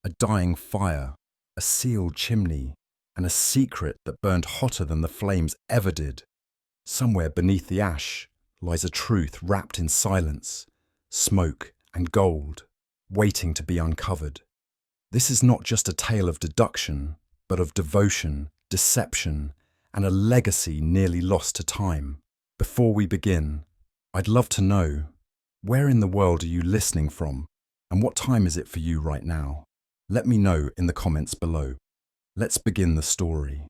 A dying fire, a sealed chimney, and a secret that burned hotter than the flames ever did. Somewhere beneath the ash lies a truth wrapped in silence, smoke and gold, waiting to be uncovered. This is not just a tale of deduction, but of devotion, deception, and a legacy nearly lost to time. Before we begin, I'd love to know, where in the world are you listening from, and what time is it for you right now? Let me know in the comments below. Let's begin the story.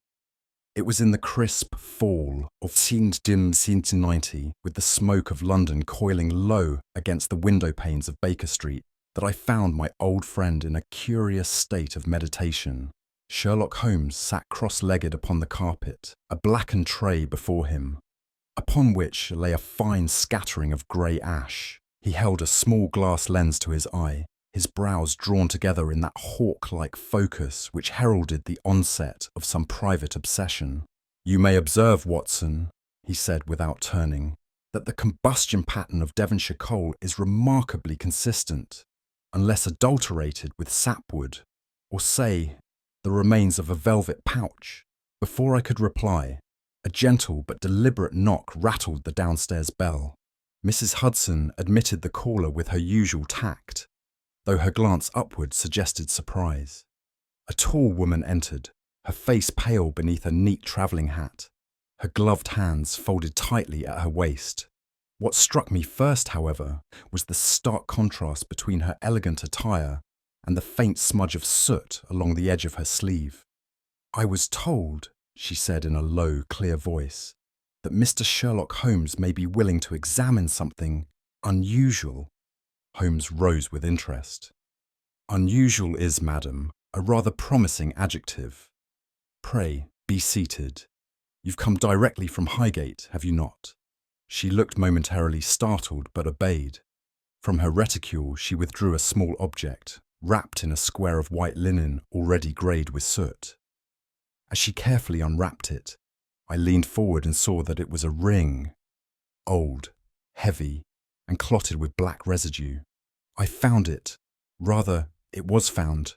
It was in the crisp fall of 1990, with the smoke of London coiling low against the window panes of Baker Street, that I found my old friend in a curious state of meditation. Sherlock Holmes sat cross-legged upon the carpet, a blackened tray before him, upon which lay a fine scattering of grey ash. He held a small glass lens to his eye, his brows drawn together in that hawk-like focus which heralded the onset of some private obsession. "You may observe, Watson," he said without turning, "that the combustion pattern of Devonshire coal is remarkably consistent, unless adulterated with sapwood, or say, the remains of a velvet pouch." Before I could reply, a gentle but deliberate knock rattled the downstairs bell. Mrs. Hudson admitted the caller with her usual tact, though her glance upward suggested surprise. A tall woman entered, her face pale beneath a neat travelling hat, her gloved hands folded tightly at her waist. What struck me first, however, was the stark contrast between her elegant attire and the faint smudge of soot along the edge of her sleeve. "I was told," she said in a low, clear voice, "that Mr. Sherlock Holmes may be willing to examine something unusual." Holmes rose with interest. "Unusual is, madam, a rather promising adjective. Pray, be seated. You've come directly from Highgate, have you not?" She looked momentarily startled, but obeyed. From her reticule she withdrew a small object, wrapped in a square of white linen already greyed with soot. As she carefully unwrapped it, I leaned forward and saw that it was a ring, old, heavy, and clotted with black residue. "I found it, rather, it was found,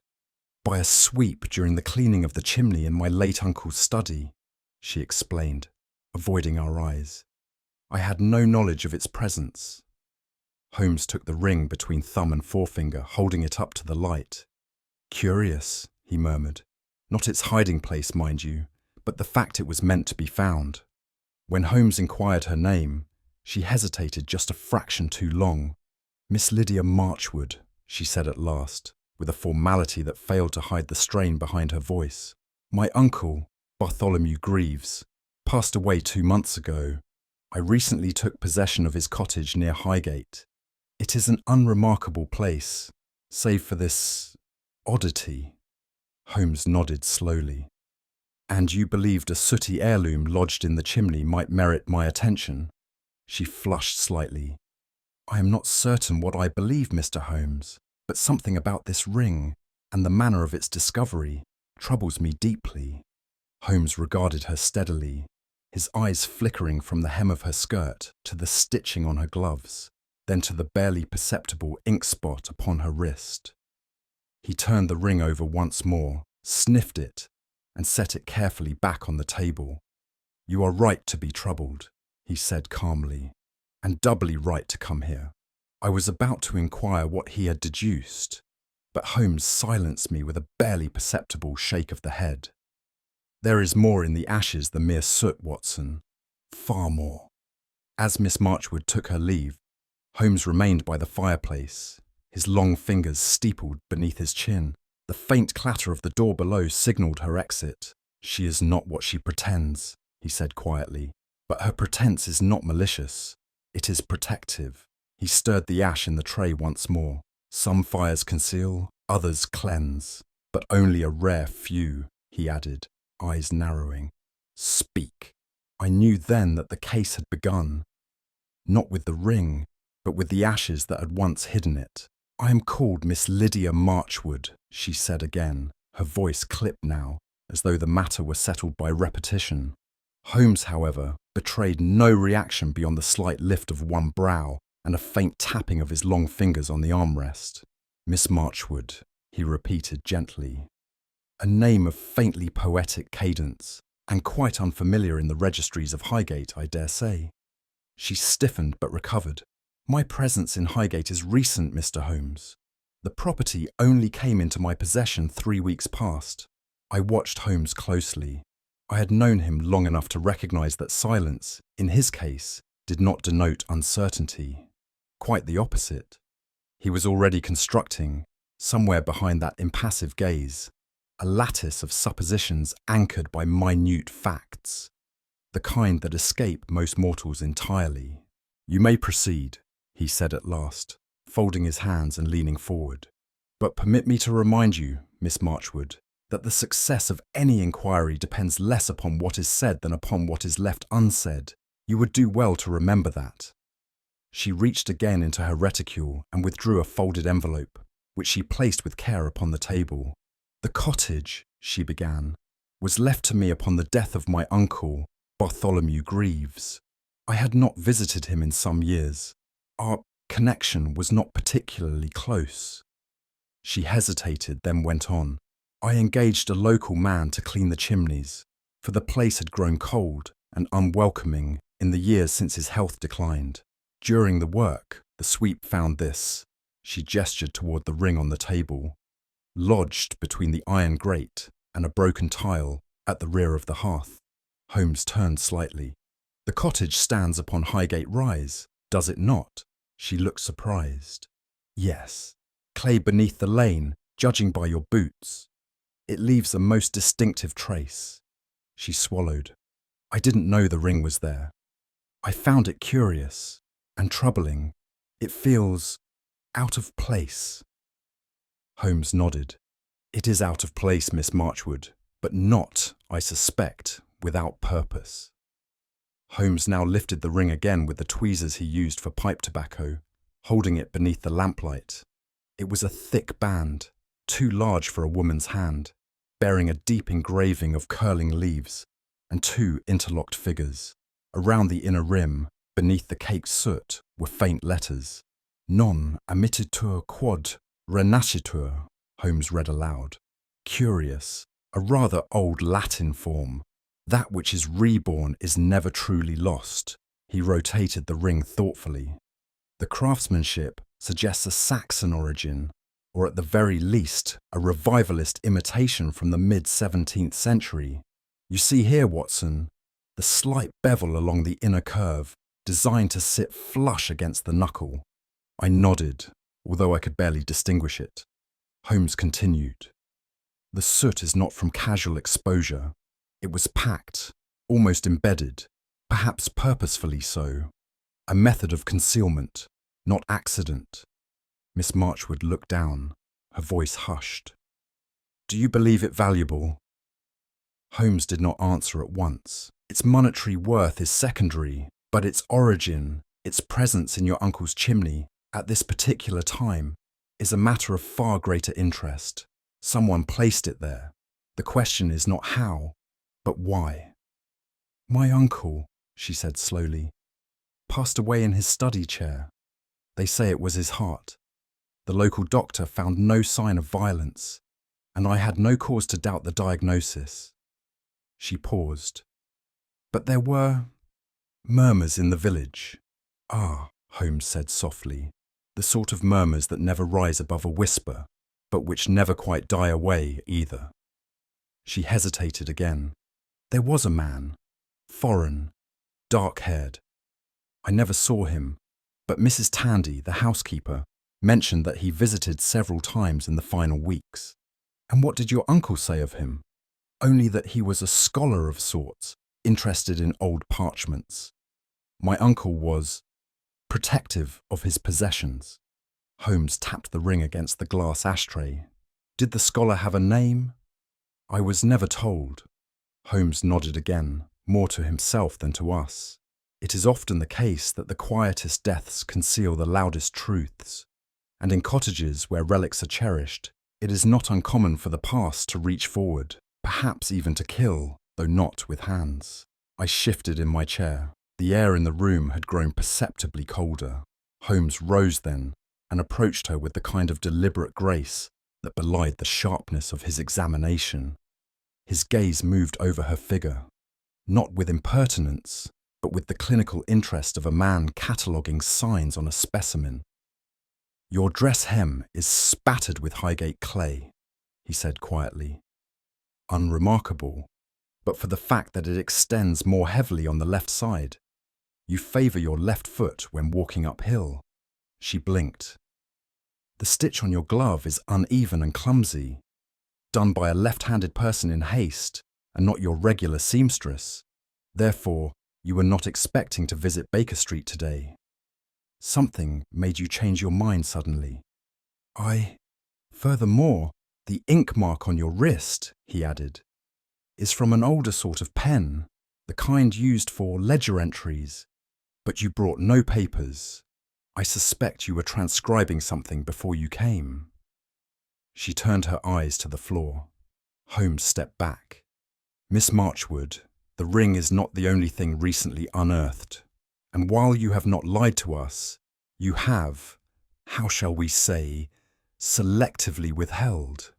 by a sweep during the cleaning of the chimney in my late uncle's study," she explained, avoiding our eyes. "I had no knowledge of its presence." Holmes took the ring between thumb and forefinger, holding it up to the light. "Curious," he murmured. "Not its hiding place, mind you, but the fact it was meant to be found." When Holmes inquired her name, she hesitated just a fraction too long. "Miss Lydia Marchwood," she said at last, with a formality that failed to hide the strain behind her voice. "My uncle, Bartholomew Greaves, passed away 2 months ago. I recently took possession of his cottage near Highgate. It is an unremarkable place, save for this oddity." Holmes nodded slowly. "And you believed a sooty heirloom lodged in the chimney might merit my attention?" She flushed slightly. "I am not certain what I believe, Mr. Holmes, but something about this ring, and the manner of its discovery, troubles me deeply." Holmes regarded her steadily, his eyes flickering from the hem of her skirt to the stitching on her gloves, then to the barely perceptible ink spot upon her wrist. He turned the ring over once more, sniffed it, and set it carefully back on the table. "You are right to be troubled," he said calmly, "and doubly right to come here." I was about to inquire what he had deduced, but Holmes silenced me with a barely perceptible shake of the head. "There is more in the ashes than mere soot, Watson. Far more." As Miss Marchwood took her leave, Holmes remained by the fireplace, his long fingers steepled beneath his chin. The faint clatter of the door below signalled her exit. "She is not what she pretends," he said quietly, "but her pretense is not malicious. It is protective." He stirred the ash in the tray once more. "Some fires conceal, others cleanse, but only a rare few," he added, eyes narrowing. "Speak." I knew then that the case had begun, not with the ring, but with the ashes that had once hidden it. "I am called Miss Lydia Marchwood," she said again, her voice clipped now, as though the matter were settled by repetition. Holmes, however, betrayed no reaction beyond the slight lift of one brow and a faint tapping of his long fingers on the armrest. "Miss Marchwood, he repeated gently. A name of faintly poetic cadence, and quite unfamiliar in the registries of Highgate, I dare say. She stiffened but recovered. My presence in Highgate is recent, Mr. Holmes. The property only came into my possession 3 weeks past. I watched Holmes closely. I had known him long enough to recognise that silence, in his case, did not denote uncertainty. Quite the opposite. He was already constructing, somewhere behind that impassive gaze, a lattice of suppositions anchored by minute facts, the kind that escape most mortals entirely. You may proceed, he said at last, folding his hands and leaning forward. But permit me to remind you, Miss Marchwood, that the success of any inquiry depends less upon what is said than upon what is left unsaid. You would do well to remember that. She reached again into her reticule and withdrew a folded envelope, which she placed with care upon the table. The cottage, she began, was left to me upon the death of my uncle, Bartholomew Greaves. I had not visited him in some years. Our connection was not particularly close. She hesitated, then went on. I engaged a local man to clean the chimneys, for the place had grown cold and unwelcoming in the years since his health declined. During the work, the sweep found this, she gestured toward the ring on the table, lodged between the iron grate and a broken tile at the rear of the hearth. Holmes turned slightly. The cottage stands upon Highgate Rise, does it not? She looked surprised. Yes. Clay beneath the lane, judging by your boots. It leaves a most distinctive trace. She swallowed. I didn't know the ring was there. I found it curious and troubling. It feels out of place. Holmes nodded. It is out of place, Miss Marchwood, but not, I suspect, without purpose. Holmes now lifted the ring again with the tweezers he used for pipe tobacco, holding it beneath the lamplight. It was a thick band, too large for a woman's hand, bearing a deep engraving of curling leaves and 2 interlocked figures. Around the inner rim, beneath the caked soot, were faint letters. Non amittitur quod renascitur, Holmes read aloud. Curious, a rather old Latin form. That which is reborn is never truly lost. He rotated the ring thoughtfully. The craftsmanship suggests a Saxon origin, or at the very least, a revivalist imitation from the mid-17th century. You see here, Watson, the slight bevel along the inner curve, designed to sit flush against the knuckle. I nodded, although I could barely distinguish it. Holmes continued. The soot is not from casual exposure. It was packed, almost embedded, perhaps purposefully so. A method of concealment, not accident. Miss Marchwood looked down, her voice hushed. Do you believe it valuable? Holmes did not answer at once. Its monetary worth is secondary, but its origin, its presence in your uncle's chimney, at this particular time, is a matter of far greater interest. Someone placed it there. The question is not how, but why. My uncle, she said slowly, passed away in his study chair. They say it was his heart. The local doctor found no sign of violence, and I had no cause to doubt the diagnosis. She paused. But there were murmurs in the village. Ah, Holmes said softly, the sort of murmurs that never rise above a whisper, but which never quite die away either. She hesitated again. There was a man, foreign, dark-haired. I never saw him, but Mrs. Tandy, the housekeeper, mentioned that he visited several times in the final weeks. And what did your uncle say of him? Only that he was a scholar of sorts, interested in old parchments. My uncle was protective of his possessions. Holmes tapped the ring against the glass ashtray. Did the scholar have a name? I was never told. Holmes nodded again, more to himself than to us. It is often the case that the quietest deaths conceal the loudest truths, and in cottages where relics are cherished, it is not uncommon for the past to reach forward, perhaps even to kill, though not with hands. I shifted in my chair. The air in the room had grown perceptibly colder. Holmes rose then and approached her with the kind of deliberate grace that belied the sharpness of his examination. His gaze moved over her figure, not with impertinence, but with the clinical interest of a man cataloguing signs on a specimen. "Your dress hem is spattered with Highgate clay," he said quietly. "Unremarkable, but for the fact that it extends more heavily on the left side. You favour your left foot when walking uphill." She blinked. "The stitch on your glove is uneven and clumsy, done by a left-handed person in haste and not your regular seamstress. Therefore, you were not expecting to visit Baker Street today. Something made you change your mind suddenly." Furthermore, the ink mark on your wrist," he added, "is from an older sort of pen, the kind used for ledger entries. But you brought no papers. I suspect you were transcribing something before you came." She turned her eyes to the floor. Holmes stepped back. "Miss Marchwood, the ring is not the only thing recently unearthed. And while you have not lied to us, you have, how shall we say, selectively withheld."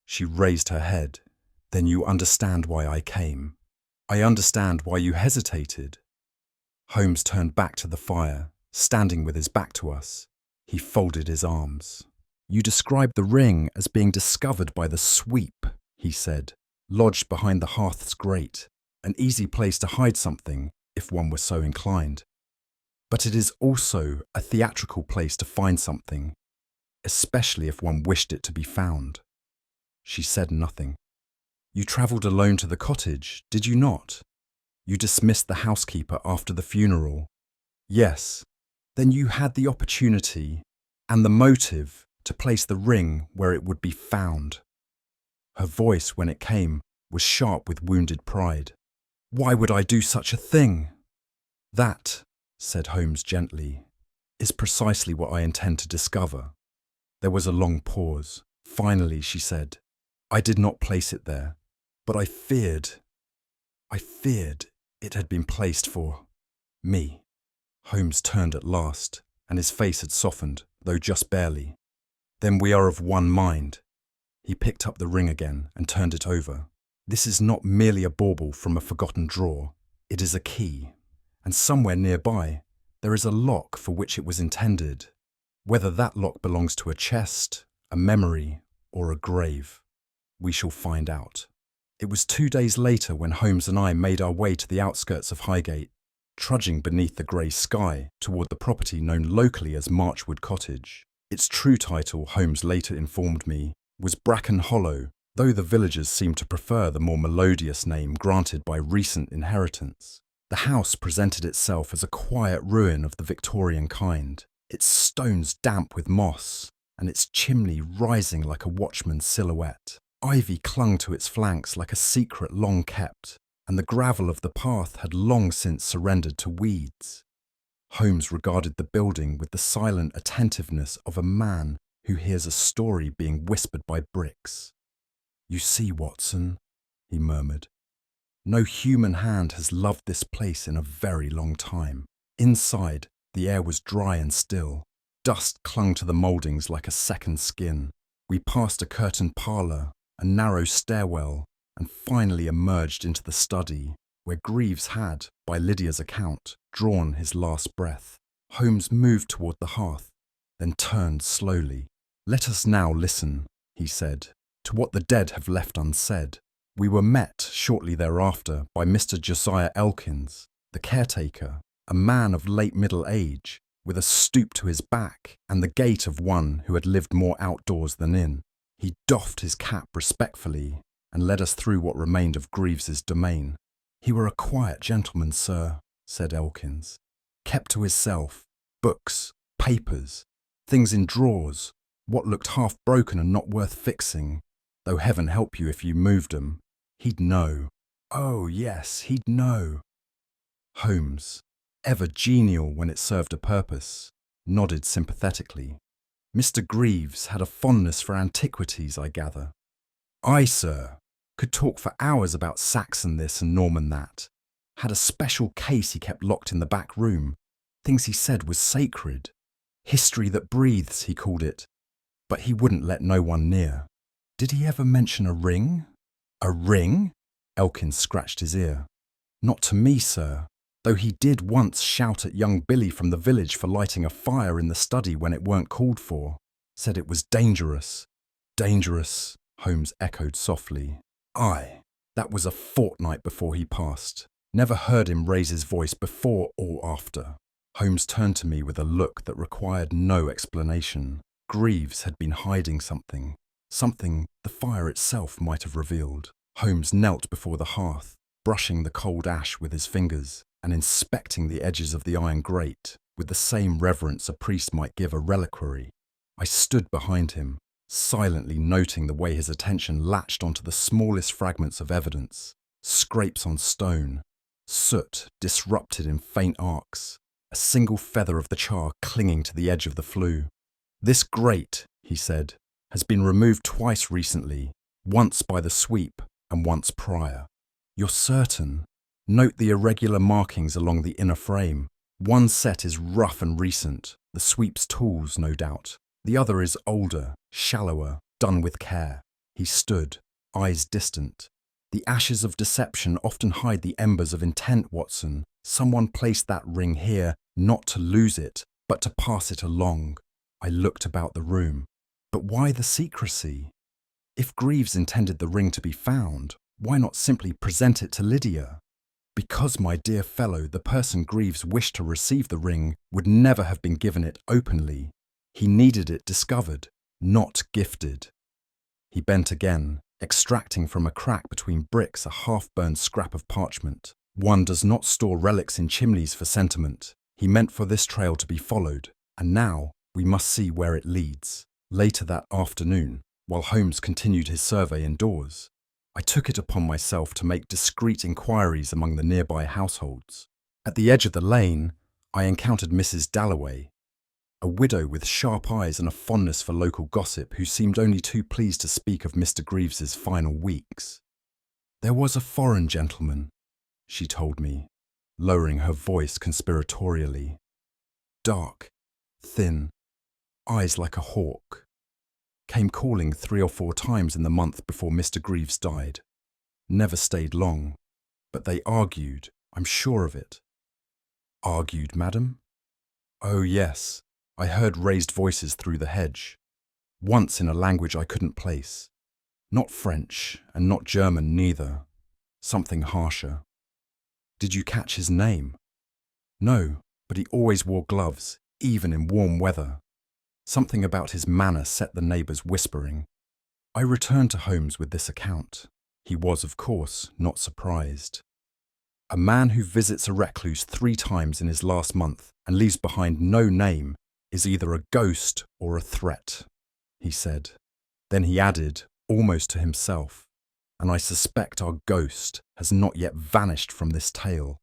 She raised her head. "Then you understand why I came. I understand why you hesitated." Holmes turned back to the fire, standing with his back to us. He folded his arms. "You described the ring as being discovered by the sweep," he said, "lodged behind the hearth's grate, an easy place to hide something if one were so inclined. But it is also a theatrical place to find something, especially if one wished it to be found." She said nothing. "You travelled alone to the cottage, did you not? You dismissed the housekeeper after the funeral." "Yes. Then you had the opportunity and the motive to place the ring where it would be found." Her voice, when it came, was sharp with wounded pride. "Why would I do such a thing?" "That," said Holmes gently, "is precisely what I intend to discover." There was a long pause. Finally she said, "I did not place it there, but I feared it had been placed for me." Holmes turned at last, and his face had softened, though just barely. "Then we are of one mind." He picked up the ring again and turned it over. "This is not merely a bauble from a forgotten drawer. It is a key, and somewhere nearby there is a lock for which it was intended. Whether that lock belongs to a chest, a memory, or a grave, we shall find out." It was 2 days later when Holmes and I made our way to the outskirts of Highgate, trudging beneath the grey sky toward the property known locally as Marchwood Cottage. Its true title, Holmes later informed me, was Bracken Hollow, though the villagers seemed to prefer the more melodious name granted by recent inheritance. The house presented itself as a quiet ruin of the Victorian kind, its stones damp with moss, and its chimney rising like a watchman's silhouette. Ivy clung to its flanks like a secret long kept, and the gravel of the path had long since surrendered to weeds. Holmes regarded the building with the silent attentiveness of a man who hears a story being whispered by bricks. "You see, Watson," he murmured, "no human hand has loved this place in a very long time." Inside, the air was dry and still. Dust clung to the mouldings like a second skin. We passed a curtained parlour, a narrow stairwell, and finally emerged into the study, where Greaves had, by Lydia's account, drawn his last breath. Holmes moved toward the hearth, then turned slowly. "Let us now listen," he said, "to what the dead have left unsaid." We were met shortly thereafter by Mr. Josiah Elkins, the caretaker, a man of late middle age, with a stoop to his back and the gait of one who had lived more outdoors than in. He doffed his cap respectfully and led us through what remained of Greaves's domain. "He were a quiet gentleman, sir," said Elkins. "Kept to hisself, books, papers, things in drawers, what looked half broken and not worth fixing, though heaven help you if you moved 'em. He'd know. Oh, yes, he'd know." Holmes, ever genial when it served a purpose, nodded sympathetically. "Mr. Greaves had a fondness for antiquities, I gather." "Aye, sir. Could talk for hours about Saxon this and Norman that. Had a special case he kept locked in the back room. Things he said was sacred. History that breathes, he called it. But he wouldn't let no one near. Did he ever mention a ring? A ring? Elkin scratched his ear. Not to me, sir, though he did once shout at young Billy from the village for lighting a fire in the study when it weren't called for. Said it was dangerous. Dangerous, Holmes echoed softly. Aye, that was a fortnight before he passed. Never heard him raise his voice before or after. Holmes turned to me with a look that required no explanation. Greaves had been hiding something. Something the fire itself might have revealed. Holmes knelt before the hearth, brushing the cold ash with his fingers and inspecting the edges of the iron grate with the same reverence a priest might give a reliquary. I stood behind him, silently noting the way his attention latched onto the smallest fragments of evidence, scrapes on stone, soot disrupted in faint arcs, a single feather of the char clinging to the edge of the flue. This grate, he said, has been removed twice recently, once by the sweep and once prior. You're certain? Note the irregular markings along the inner frame. One set is rough and recent, the sweep's tools, no doubt. The other is older, shallower, done with care. He stood, eyes distant. The ashes of deception often hide the embers of intent, Watson. Someone placed that ring here, not to lose it, but to pass it along. I looked about the room. But why the secrecy? If Greaves intended the ring to be found, why not simply present it to Lydia? Because, my dear fellow, the person Greaves wished to receive the ring would never have been given it openly. He needed it discovered, not gifted. He bent again, extracting from a crack between bricks a half-burned scrap of parchment. One does not store relics in chimneys for sentiment. He meant for this trail to be followed, and now we must see where it leads. Later that afternoon, while Holmes continued his survey indoors, I took it upon myself to make discreet inquiries among the nearby households. At the edge of the lane, I encountered Mrs. Dalloway, a widow with sharp eyes and a fondness for local gossip who seemed only too pleased to speak of Mr. Greaves's final weeks. There was a foreign gentleman, she told me, lowering her voice conspiratorially. Dark, thin, eyes like a hawk. Came calling 3 or 4 times in the month before Mr. Greaves died. Never stayed long, but they argued, I'm sure of it. Argued, madam? Oh, yes, I heard raised voices through the hedge, once in a language I couldn't place. Not French, and not German neither. Something harsher. Did you catch his name? No, but he always wore gloves, even in warm weather. Something about his manner set the neighbours whispering. I returned to Holmes with this account. He was, of course, not surprised. A man who visits a recluse 3 times in his last month and leaves behind no name is either a ghost or a threat, he said. Then he added, almost to himself, and I suspect our ghost has not yet vanished from this tale.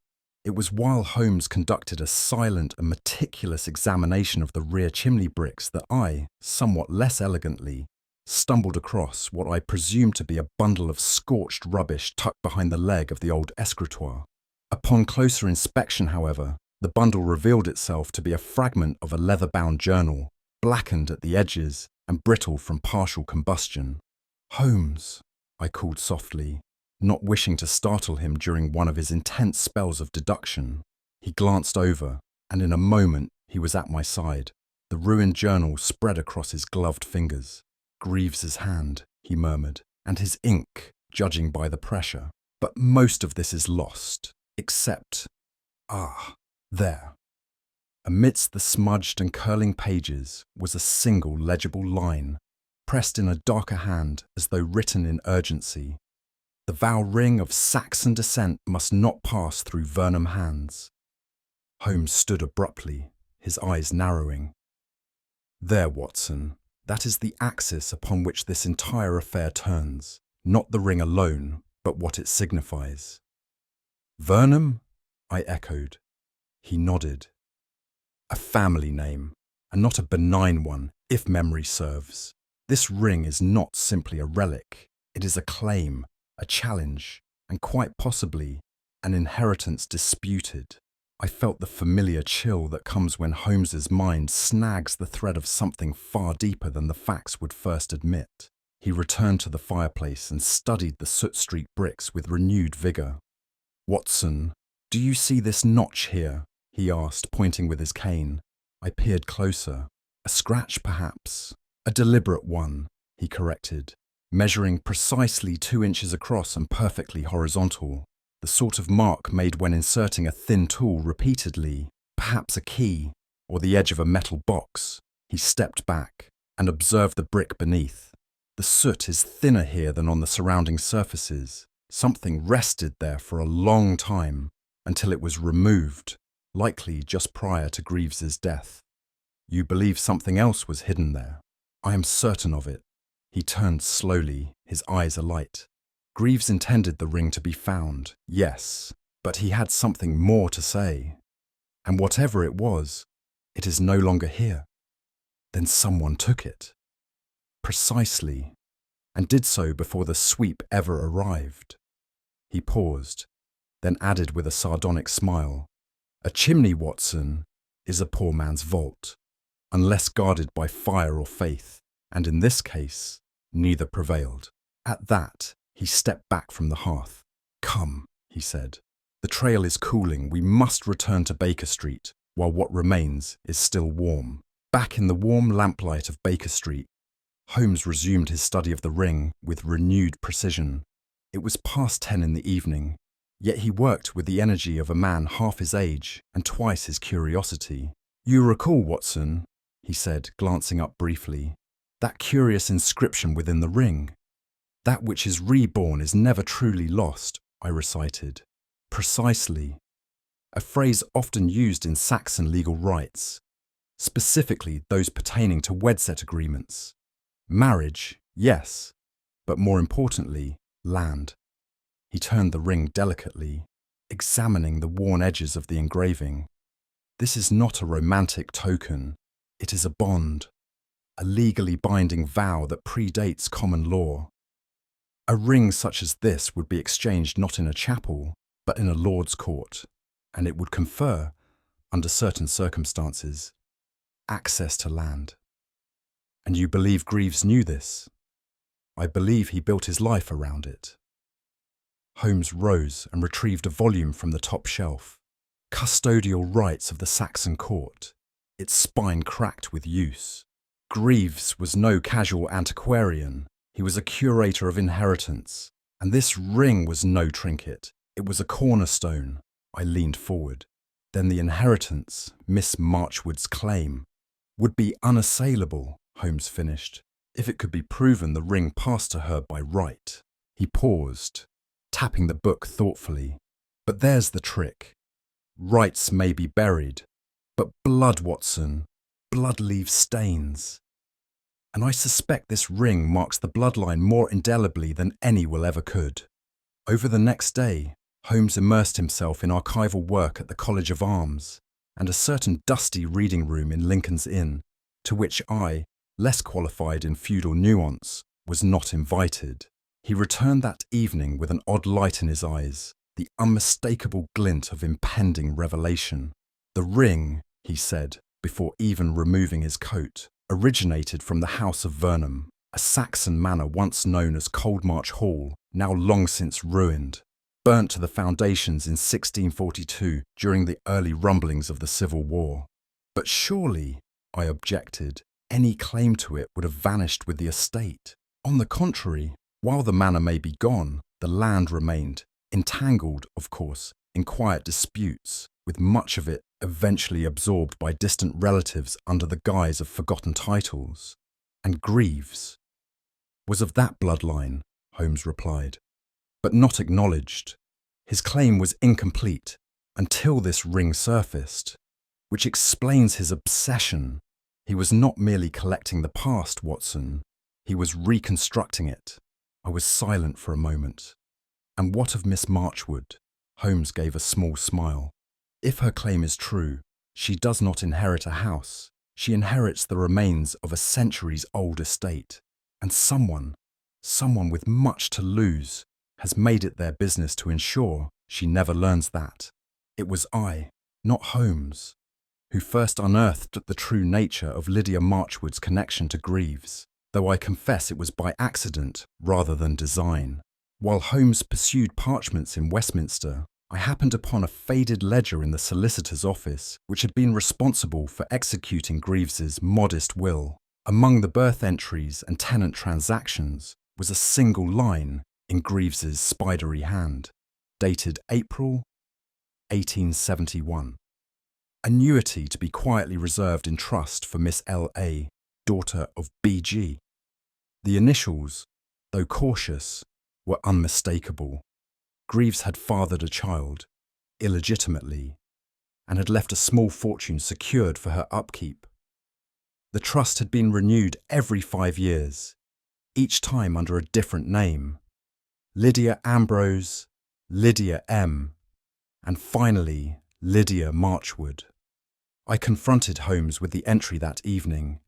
It was while Holmes conducted a silent and meticulous examination of the rear chimney bricks that I, somewhat less elegantly, stumbled across what I presumed to be a bundle of scorched rubbish tucked behind the leg of the old escritoire. Upon closer inspection, however, the bundle revealed itself to be a fragment of a leather-bound journal, blackened at the edges and brittle from partial combustion. Holmes, I called softly, not wishing to startle him during one of his intense spells of deduction. He glanced over, and in a moment he was at my side, the ruined journal spread across his gloved fingers. Greaves's hand, he murmured, and his ink, judging by the pressure. But most of this is lost, except… there. Amidst the smudged and curling pages was a single legible line, pressed in a darker hand as though written in urgency. The vow ring of Saxon descent must not pass through Vernham hands. Holmes stood abruptly, his eyes narrowing. There, Watson, that is the axis upon which this entire affair turns, not the ring alone, but what it signifies. Vernham? I echoed. He nodded. A family name, and not a benign one, if memory serves. This ring is not simply a relic, it is a claim, a challenge, and quite possibly an inheritance disputed. I felt the familiar chill that comes when Holmes's mind snags the thread of something far deeper than the facts would first admit. He returned to the fireplace and studied the soot-streaked bricks with renewed vigour. "Watson, do you see this notch here?" he asked, pointing with his cane. I peered closer. "A scratch, perhaps?" "A deliberate one," he corrected, measuring precisely 2 inches across and perfectly horizontal. The sort of mark made when inserting a thin tool repeatedly, perhaps a key, or the edge of a metal box. He stepped back and observed the brick beneath. "The soot is thinner here than on the surrounding surfaces. Something rested there for a long time, until it was removed, likely just prior to Greaves's death." "You believe something else was hidden there?" "I am certain of it." He turned slowly, his eyes alight. "Greaves intended the ring to be found, yes, but he had something more to say. And whatever it was, it is no longer here." "Then someone took it." "Precisely, and did so before the sweep ever arrived." He paused, then added with a sardonic smile, "A chimney, Watson, is a poor man's vault, unless guarded by fire or faith, and in this case, neither prevailed." At that, he stepped back from the hearth. "Come," he said. "The trail is cooling. We must return to Baker Street, while what remains is still warm." Back in the warm lamplight of Baker Street, Holmes resumed his study of the ring with renewed precision. It was past 10 in the evening, yet he worked with the energy of a man half his age and twice his curiosity. "You recall, Watson," he said, glancing up briefly, "that curious inscription within the ring? 'That which is reborn is never truly lost,'" I recited. "Precisely. A phrase often used in Saxon legal rights, specifically those pertaining to wedset agreements. Marriage, yes, but more importantly, land." He turned the ring delicately, examining the worn edges of the engraving. "This is not a romantic token. It is a bond, a legally binding vow that predates common law. A ring such as this would be exchanged not in a chapel, but in a lord's court, and it would confer, under certain circumstances, access to land." "And you believe Greaves knew this?" "I believe he built his life around it." Holmes rose and retrieved a volume from the top shelf. "Custodial Rights of the Saxon Court." Its spine cracked with use. Greaves was no casual antiquarian. He was a curator of inheritance. And this ring was no trinket. It was a cornerstone. I leaned forward. Then the inheritance, Miss Marchwood's claim, would be unassailable, Holmes finished, if it could be proven the ring passed to her by right. He paused, tapping the book thoughtfully. "But there's the trick. Rights may be buried, but blood, Watson, blood leaves stains. And I suspect this ring marks the bloodline more indelibly than any will ever could." Over the next day, Holmes immersed himself in archival work at the College of Arms and a certain dusty reading room in Lincoln's Inn, to which I, less qualified in feudal nuance, was not invited. He returned that evening with an odd light in his eyes, the unmistakable glint of impending revelation. "The ring," he said, before even removing his coat, "originated from the House of Vernham, a Saxon manor once known as Coldmarch Hall, now long since ruined, burnt to the foundations in 1642 during the early rumblings of the Civil War." "But surely," I objected, "any claim to it would have vanished with the estate." "On the contrary, while the manor may be gone, the land remained, entangled, of course, in quiet disputes, with much of it eventually absorbed by distant relatives under the guise of forgotten titles. And Greaves was of that bloodline," Holmes replied, "but not acknowledged. His claim was incomplete until this ring surfaced, which explains his obsession. He was not merely collecting the past, Watson. He was reconstructing it." I was silent for a moment. "And what of Miss Marchwood?" Holmes gave a small smile. "If her claim is true, she does not inherit a house. She inherits the remains of a centuries-old estate. And someone with much to lose, has made it their business to ensure she never learns that. It was I, not Holmes, who first unearthed the true nature of Lydia Marchwood's connection to Greaves. though I confess it was by accident rather than design. While Holmes pursued parchments in Westminster, I happened upon a faded ledger in the solicitor's office, which had been responsible for executing Greaves's modest will. Among the birth entries and tenant transactions was a single line in Greaves's spidery hand, dated April 1871. Annuity to be quietly reserved in trust for Miss L.A., daughter of B.G. The initials, though cautious, were unmistakable. Greaves had fathered a child, illegitimately, and had left a small fortune secured for her upkeep. The trust had been renewed every 5 years, each time under a different name: Lydia Ambrose, Lydia M., and finally Lydia Marchwood. I confronted Holmes with the entry that evening,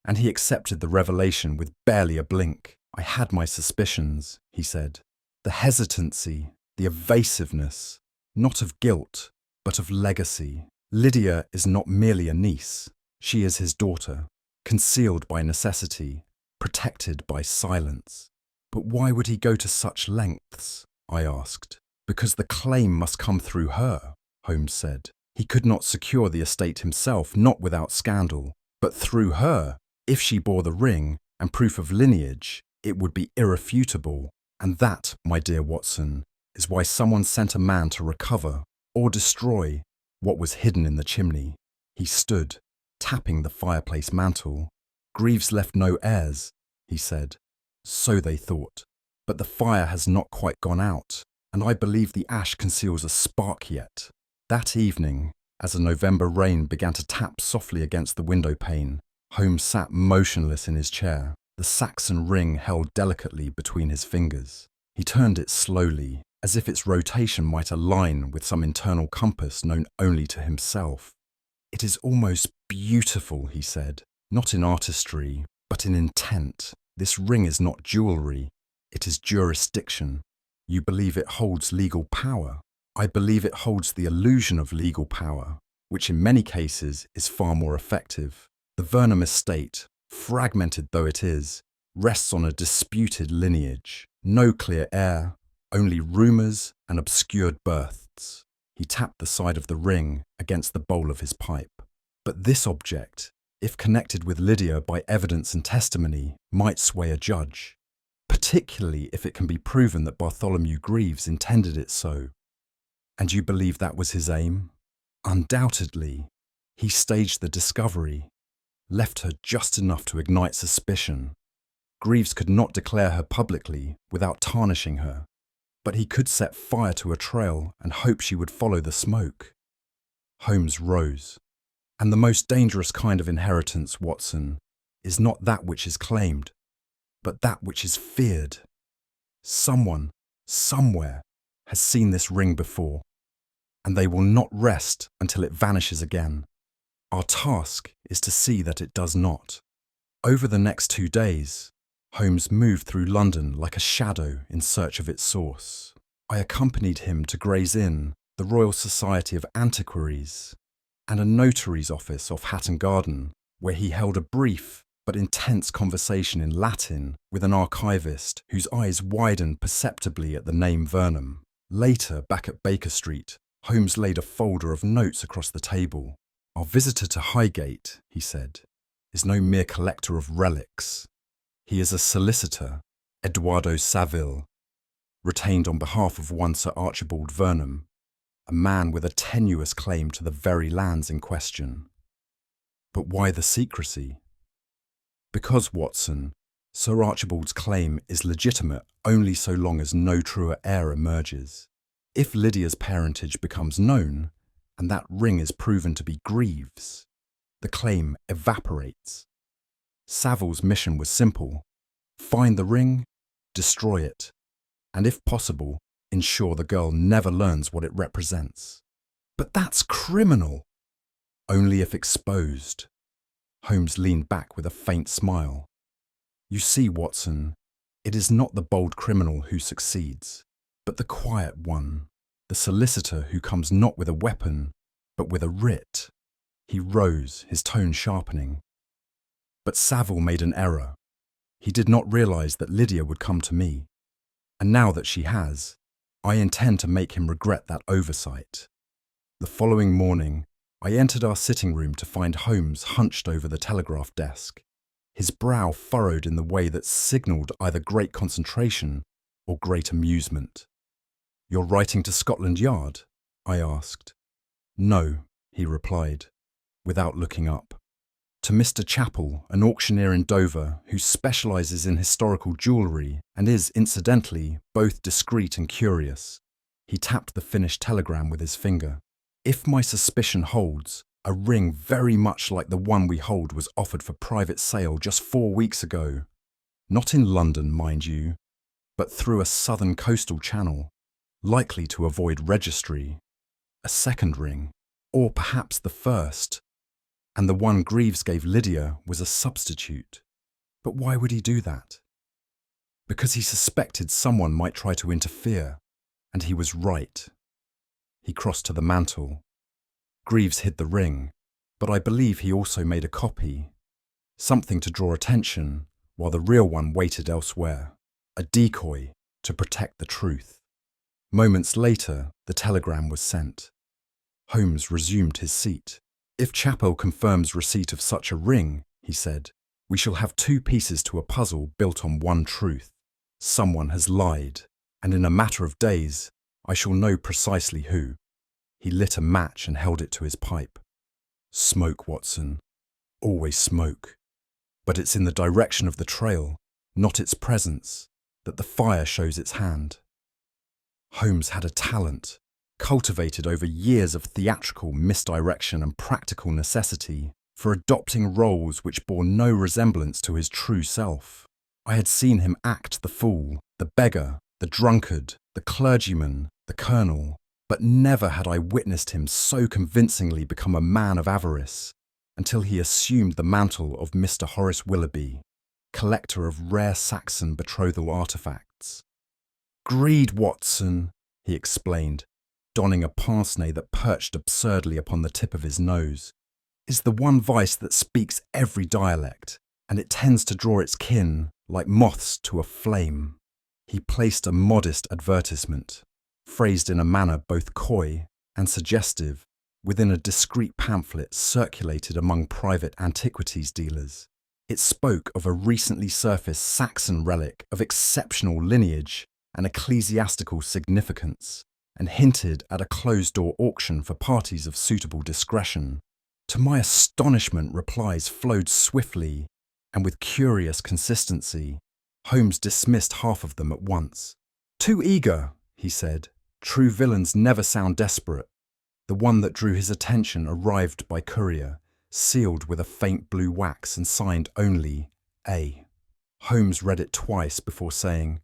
and he accepted the revelation with barely a blink. I had my suspicions, he said. The hesitancy, the evasiveness, not of guilt, but of legacy. Lydia is not merely a niece. She is his daughter, concealed by necessity, protected by silence. But why would he go to such lengths? I asked. Because the claim must come through her, Holmes said. He could not secure the estate himself, not without scandal, but through her. If she bore the ring and proof of lineage, it would be irrefutable. And that, my dear Watson, is why someone sent a man to recover or destroy what was hidden in the chimney. He stood, tapping the fireplace mantel. Greaves left no heirs, he said. So they thought. But the fire has not quite gone out, and I believe the ash conceals a spark yet. That evening, as a November rain began to tap softly against the window pane, Holmes sat motionless in his chair, the Saxon ring held delicately between his fingers. He turned it slowly, as if its rotation might align with some internal compass known only to himself. It is almost beautiful, he said, not in artistry, but in intent. This ring is not jewellery, it is jurisdiction. You believe it holds legal power. I believe it holds the illusion of legal power, which in many cases is far more effective. The Vernon estate, fragmented though it is, rests on a disputed lineage. No clear heir, only rumours and obscured births. He tapped the side of the ring against the bowl of his pipe. But this object, if connected with Lydia by evidence and testimony, might sway a judge, particularly if it can be proven that Bartholomew Greaves intended it so. And you believe that was his aim? Undoubtedly. He staged the discovery, left her just enough to ignite suspicion. Greaves could not declare her publicly without tarnishing her, but he could set fire to a trail and hope she would follow the smoke. Holmes rose. And the most dangerous kind of inheritance, Watson, is not that which is claimed, but that which is feared. Someone, somewhere, has seen this ring before, and they will not rest until it vanishes again. Our task is to see that it does not. Over the next 2 days, Holmes moved through London like a shadow in search of its source. I accompanied him to Gray's Inn, the Royal Society of Antiquaries, and a notary's office off Hatton Garden, where he held a brief but intense conversation in Latin with an archivist whose eyes widened perceptibly at the name Vernon. Later, back at Baker Street, Holmes laid a folder of notes across the table. Our visitor to Highgate, he said, is no mere collector of relics. He is a solicitor, Eduardo Saville, retained on behalf of one Sir Archibald Vernon, a man with a tenuous claim to the very lands in question. But why the secrecy? Because, Watson, Sir Archibald's claim is legitimate only so long as no truer heir emerges. If Lydia's parentage becomes known, and that ring is proven to be Greaves, the claim evaporates. Saville's mission was simple: find the ring, destroy it, and if possible, ensure the girl never learns what it represents. But that's criminal. Only if exposed. Holmes leaned back with a faint smile. You see, Watson, it is not the bold criminal who succeeds, but the quiet one, the solicitor who comes not with a weapon, but with a writ. He rose, his tone sharpening. But Saville made an error. He did not realize that Lydia would come to me. And now that she has, I intend to make him regret that oversight. The following morning, I entered our sitting room to find Holmes hunched over the telegraph desk, his brow furrowed in the way that signalled either great concentration or great amusement. "You're writing to Scotland Yard?" I asked. "No," he replied, without looking up. "To Mr. Chappell, an auctioneer in Dover who specialises in historical jewellery and is, incidentally, both discreet and curious." He tapped the finished telegram with his finger. "If my suspicion holds, a ring very much like the one we hold was offered for private sale just 4 weeks ago. Not in London, mind you, but through a southern coastal channel, likely to avoid registry. A second ring, or perhaps the first, and the one Greaves gave Lydia was a substitute. But why would he do that? Because he suspected someone might try to interfere, and he was right." He crossed to the mantel. "Greaves hid the ring, but I believe he also made a copy. Something to draw attention, while the real one waited elsewhere. A decoy to protect the truth." Moments later, the telegram was sent. Holmes resumed his seat. "If Chappell confirms receipt of such a ring," he said, "we shall have 2 pieces to a puzzle built on one truth. Someone has lied, and in a matter of days, I shall know precisely who." He lit a match and held it to his pipe. "Smoke, Watson. Always smoke. But it's in the direction of the trail, not its presence, that the fire shows its hand." Holmes had a talent, cultivated over years of theatrical misdirection and practical necessity, for adopting roles which bore no resemblance to his true self. I had seen him act the fool, the beggar, the drunkard, the clergyman, the colonel, but never had I witnessed him so convincingly become a man of avarice, until he assumed the mantle of Mr. Horace Willoughby, collector of rare Saxon betrothal artefacts. "Greed, Watson," he explained, donning a pince-nez that perched absurdly upon the tip of his nose, "is the one vice that speaks every dialect, and it tends to draw its kin, like moths to a flame." He placed a modest advertisement, phrased in a manner both coy and suggestive, within a discreet pamphlet circulated among private antiquities dealers. It spoke of a recently surfaced Saxon relic of exceptional lineage and ecclesiastical significance, and hinted at a closed-door auction for parties of suitable discretion. To my astonishment, replies flowed swiftly and with curious consistency. Holmes dismissed half of them at once. "Too eager," he said. "True villains never sound desperate." The one that drew his attention arrived by courier, sealed with a faint blue wax and signed only A. Holmes read it twice before saying,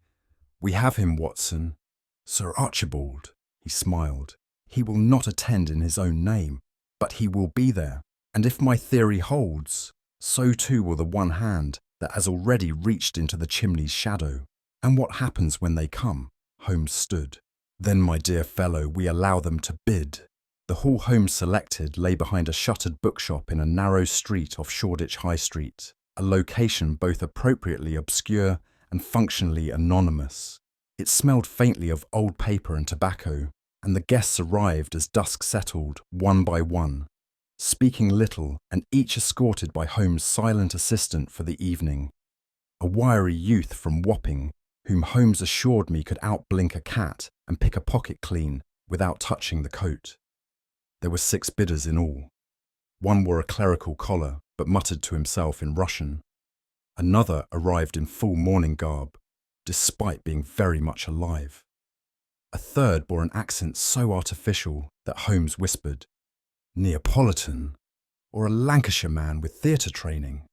"We have him, Watson. Sir Archibald," he smiled. "He will not attend in his own name, but he will be there, and if my theory holds, so too will the one hand that has already reached into the chimney's shadow." "And what happens when they come?" Holmes stood. "Then, my dear fellow, we allow them to bid." The hall Holmes selected lay behind a shuttered bookshop in a narrow street off Shoreditch High Street, a location both appropriately obscure and functionally anonymous. It smelled faintly of old paper and tobacco, and the guests arrived as dusk settled, one by one, speaking little and each escorted by Holmes' silent assistant for the evening, a wiry youth from Wapping, whom Holmes assured me could outblink a cat and pick a pocket clean without touching the coat. There were 6 bidders in all. One wore a clerical collar, but muttered to himself in Russian. Another arrived in full mourning garb, despite being very much alive. A third bore an accent so artificial that Holmes whispered, "Neapolitan, or a Lancashire man with theatre training."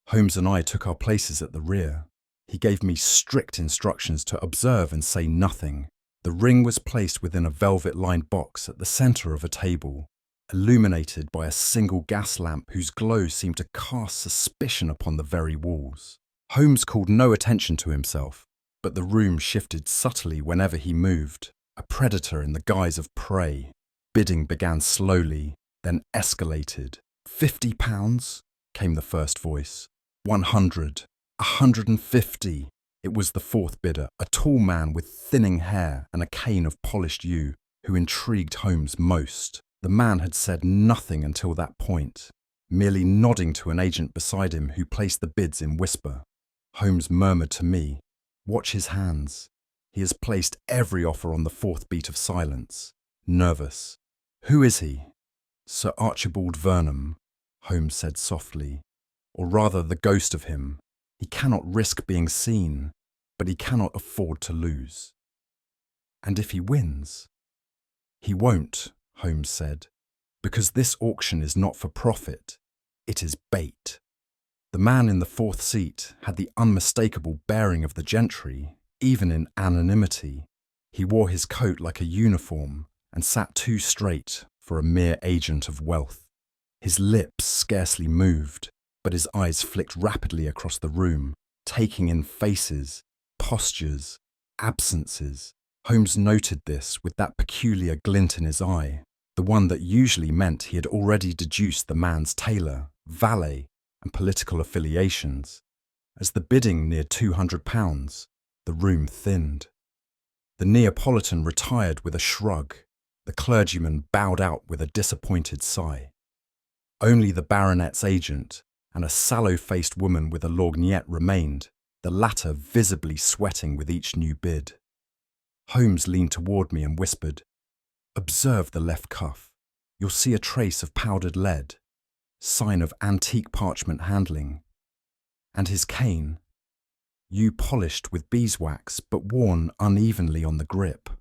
Holmes and I took our places at the rear. He gave me strict instructions to observe and say nothing. The ring was placed within a velvet-lined box at the centre of a table, illuminated by a single gas lamp whose glow seemed to cast suspicion upon the very walls. Holmes called no attention to himself, but the room shifted subtly whenever he moved, a predator in the guise of prey. Bidding began slowly, then escalated. £50, came the first voice. 100, 150. It was the fourth bidder, a tall man with thinning hair and a cane of polished yew, who intrigued Holmes most. The man had said nothing until that point, merely nodding to an agent beside him who placed the bids in whisper. Holmes murmured to me, "Watch his hands. He has placed every offer on the fourth beat of silence." Nervous. "Who is he?" "Sir Archibald Vernon," Holmes said softly. "Or rather the ghost of him. He cannot risk being seen, but he cannot afford to lose." "And if he wins?" "He won't," Holmes said, "because this auction is not for profit. It is bait." The man in the fourth seat had the unmistakable bearing of the gentry, even in anonymity. He wore his coat like a uniform and sat too straight for a mere agent of wealth. His lips scarcely moved, but his eyes flicked rapidly across the room, taking in faces, postures, absences. Holmes noted this with that peculiar glint in his eye, the one that usually meant he had already deduced the man's tailor, valet, and political affiliations. As the bidding neared £200, the room thinned. The Neapolitan retired with a shrug. The clergyman bowed out with a disappointed sigh. Only the baronet's agent and a sallow-faced woman with a lorgnette remained, the latter visibly sweating with each new bid. Holmes leaned toward me and whispered, "Observe the left cuff. You'll see a trace of powdered lead, sign of antique parchment handling. And his cane, yew polished with beeswax but worn unevenly on the grip.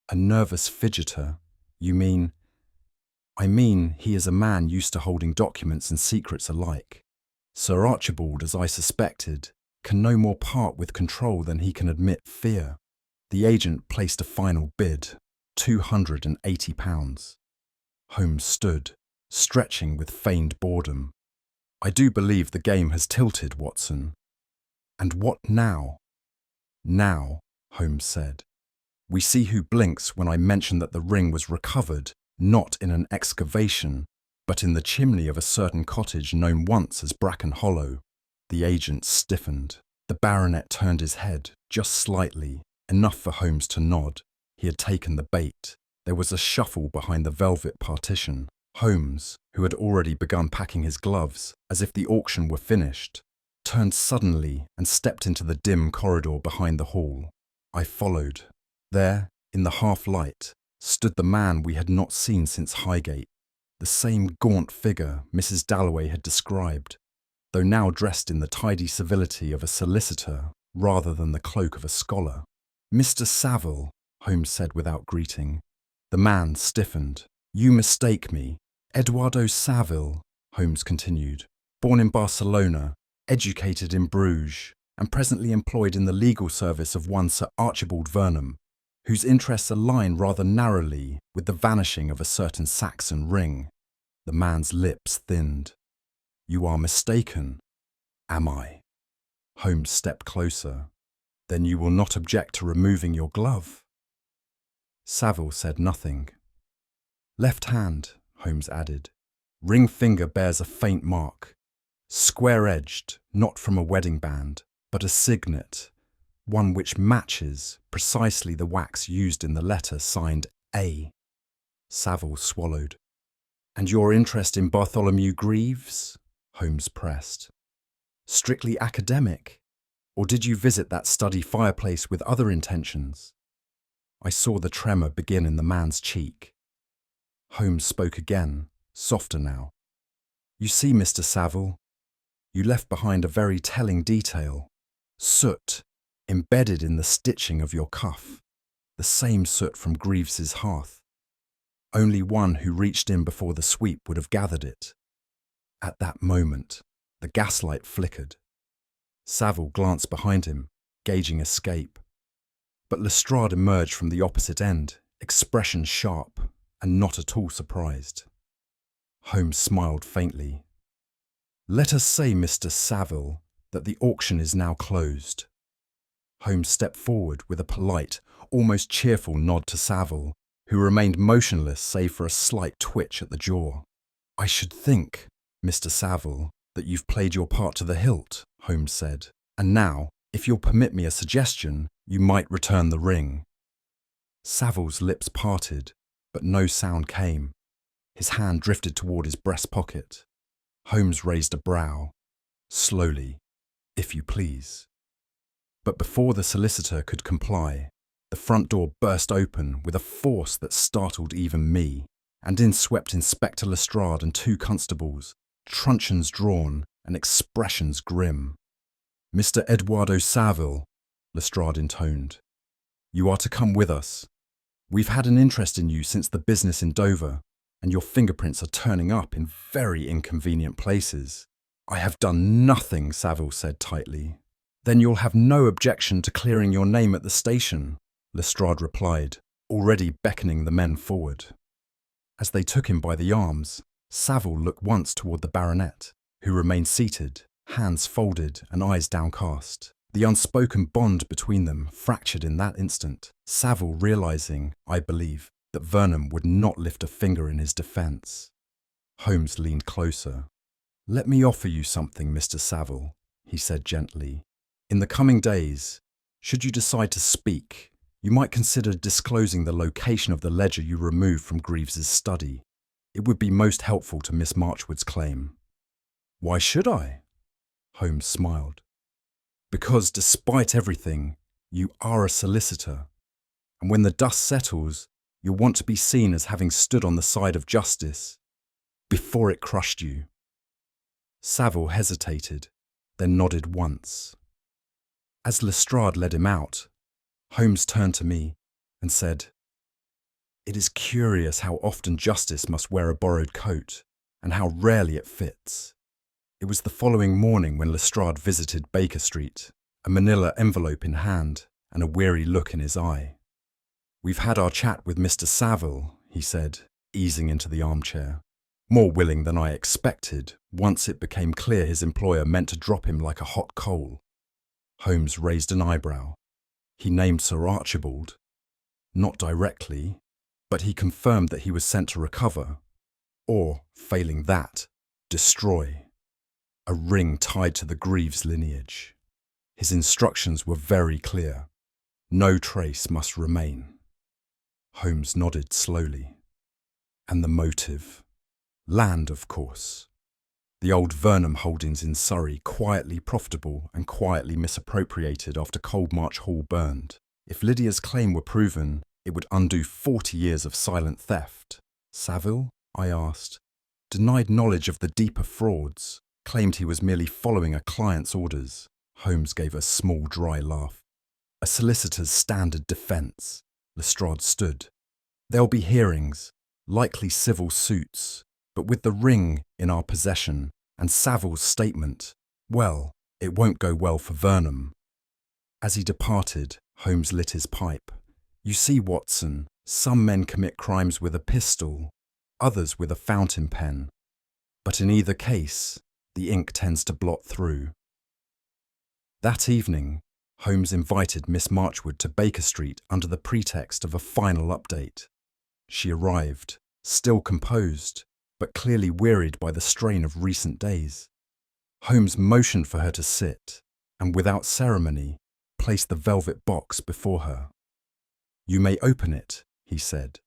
A nervous fidgeter, you mean?" "I mean he is a man used to holding documents and secrets alike. Sir Archibald, as I suspected, can no more part with control than he can admit fear." The agent placed a final bid, £280. Holmes stood, stretching with feigned boredom. "I do believe the game has tilted, Watson." "And what now?" "Now," Holmes said, "we see who blinks when I mention that the ring was recovered, not in an excavation, but in the chimney of a certain cottage known once as Bracken Hollow." The agent stiffened. The baronet turned his head, just slightly, enough for Holmes to nod. He had taken the bait. There was a shuffle behind the velvet partition. Holmes, who had already begun packing his gloves, as if the auction were finished, turned suddenly and stepped into the dim corridor behind the hall. I followed. There, in the half-light, stood the man we had not seen since Highgate, the same gaunt figure Mrs. Dalloway had described, though now dressed in the tidy civility of a solicitor rather than the cloak of a scholar. "Mr. Saville," Holmes said without greeting. The man stiffened. "You mistake me. Eduardo Saville," Holmes continued, "born in Barcelona, educated in Bruges, and presently employed in the legal service of one Sir Archibald Vernon, whose interests align rather narrowly with the vanishing of a certain Saxon ring." The man's lips thinned. "You are mistaken." "Am I?" Holmes stepped closer. "Then you will not object to removing your glove?" Saville said nothing. "Left hand," Holmes added. "Ring finger bears a faint mark, square-edged, not from a wedding band, but a signet, one which matches precisely the wax used in the letter signed A." Saville swallowed. "And your interest in Bartholomew Greaves?" Holmes pressed. "Strictly academic? Or did you visit that study fireplace with other intentions?" I saw the tremor begin in the man's cheek. Holmes spoke again, softer now. "You see, Mr. Saville, you left behind a very telling detail. Soot, embedded in the stitching of your cuff. The same soot from Greaves's hearth. Only one who reached in before the sweep would have gathered it." At that moment, the gaslight flickered. Saville glanced behind him, gauging escape. But Lestrade emerged from the opposite end, expression sharp and not at all surprised. Holmes smiled faintly. "Let us say, Mr. Saville, that the auction is now closed." Holmes stepped forward with a polite, almost cheerful nod to Saville, who remained motionless save for a slight twitch at the jaw. "I should think, Mr. Saville, that you've played your part to the hilt," Holmes said. And now, if you'll permit me a suggestion, you might return the ring." Savile's lips parted, but no sound came. His hand drifted toward his breast pocket. Holmes raised a brow. "Slowly, if you please." But before the solicitor could comply, the front door burst open with a force that startled even me, and in swept Inspector Lestrade and 2 constables, truncheons drawn and expressions grim. "Mr. Eduardo Savile," Lestrade intoned, "you are to come with us. We've had an interest in you since the business in Dover, and your fingerprints are turning up in very inconvenient places." "I have done nothing," Savile said tightly. "Then you'll have no objection to clearing your name at the station," Lestrade replied, already beckoning the men forward. As they took him by the arms, Savile looked once toward the baronet, who remained seated, hands folded and eyes downcast. The unspoken bond between them fractured in that instant, Savile realizing, I believe, that Vernon would not lift a finger in his defence. Holmes leaned closer. "Let me offer you something, Mr. Savile," he said gently. "In the coming days, should you decide to speak, you might consider disclosing the location of the ledger you removed from Greaves's study. It would be most helpful to Miss Marchwood's claim." "Why should I?" Holmes smiled. "Because, despite everything, you are a solicitor, and when the dust settles, you'll want to be seen as having stood on the side of justice, before it crushed you." Savile hesitated, then nodded once. As Lestrade led him out, Holmes turned to me and said, "It is curious how often justice must wear a borrowed coat, and how rarely it fits." It was the following morning when Lestrade visited Baker Street, a manila envelope in hand and a weary look in his eye. "We've had our chat with Mr. Savile," he said, easing into the armchair, more willing than I expected once it became clear his employer meant to drop him like a hot coal. Holmes raised an eyebrow. He named Sir Archibald. Not directly, but he confirmed that he was sent to recover, or, failing that, destroy, a ring tied to the Greaves lineage. His instructions were very clear. No trace must remain. Holmes nodded slowly. "And the motive? Land, of course. The old Vernham holdings in Surrey, quietly profitable and quietly misappropriated after Coldmarch Hall burned. If Lydia's claim were proven, it would undo 40 years of silent theft." "Savile," I asked, "denied knowledge of the deeper frauds, claimed he was merely following a client's orders." Holmes gave a small dry laugh. "A solicitor's standard defence." Lestrade stood. "There'll be hearings, likely civil suits, but with the ring in our possession and Savile's statement, well, it won't go well for Vernham." As he departed, Holmes lit his pipe. "You see, Watson, some men commit crimes with a pistol, others with a fountain pen. But in either case, the ink tends to blot through." That evening, Holmes invited Miss Marchwood to Baker Street under the pretext of a final update. She arrived, still composed, but clearly wearied by the strain of recent days. Holmes motioned for her to sit, and without ceremony, placed the velvet box before her. "You may open it," he said.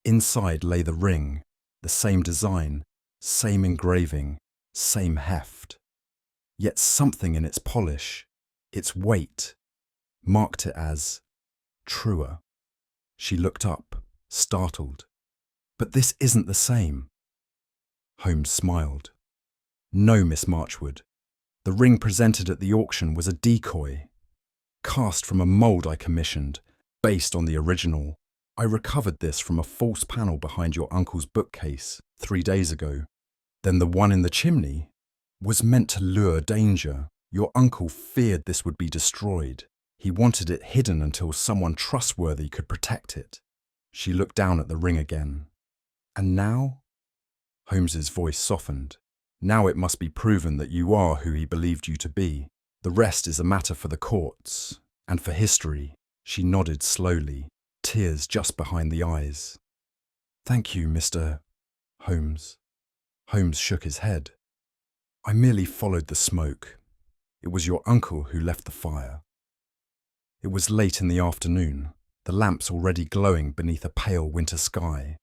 Inside lay the ring, the same design, same engraving, same heft. Yet something in its polish, its weight, marked it as truer. She looked up, startled. "But this isn't the same." Holmes smiled. "No, Miss Marchwood. The ring presented at the auction was a decoy, cast from a mould I commissioned, based on the original. I recovered this from a false panel behind your uncle's bookcase 3 days ago. Then the one in the chimney was meant to lure danger. Your uncle feared this would be destroyed. He wanted it hidden until someone trustworthy could protect it." She looked down at the ring again. "And now?" Holmes's voice softened. "Now it must be proven that you are who he believed you to be. The rest is a matter for the courts, and for history." She nodded slowly, tears just behind the eyes. "Thank you, Mr. Holmes." Holmes shook his head. "I merely followed the smoke. It was your uncle who left the fire. It was late in the afternoon, the lamps already glowing beneath a pale winter sky,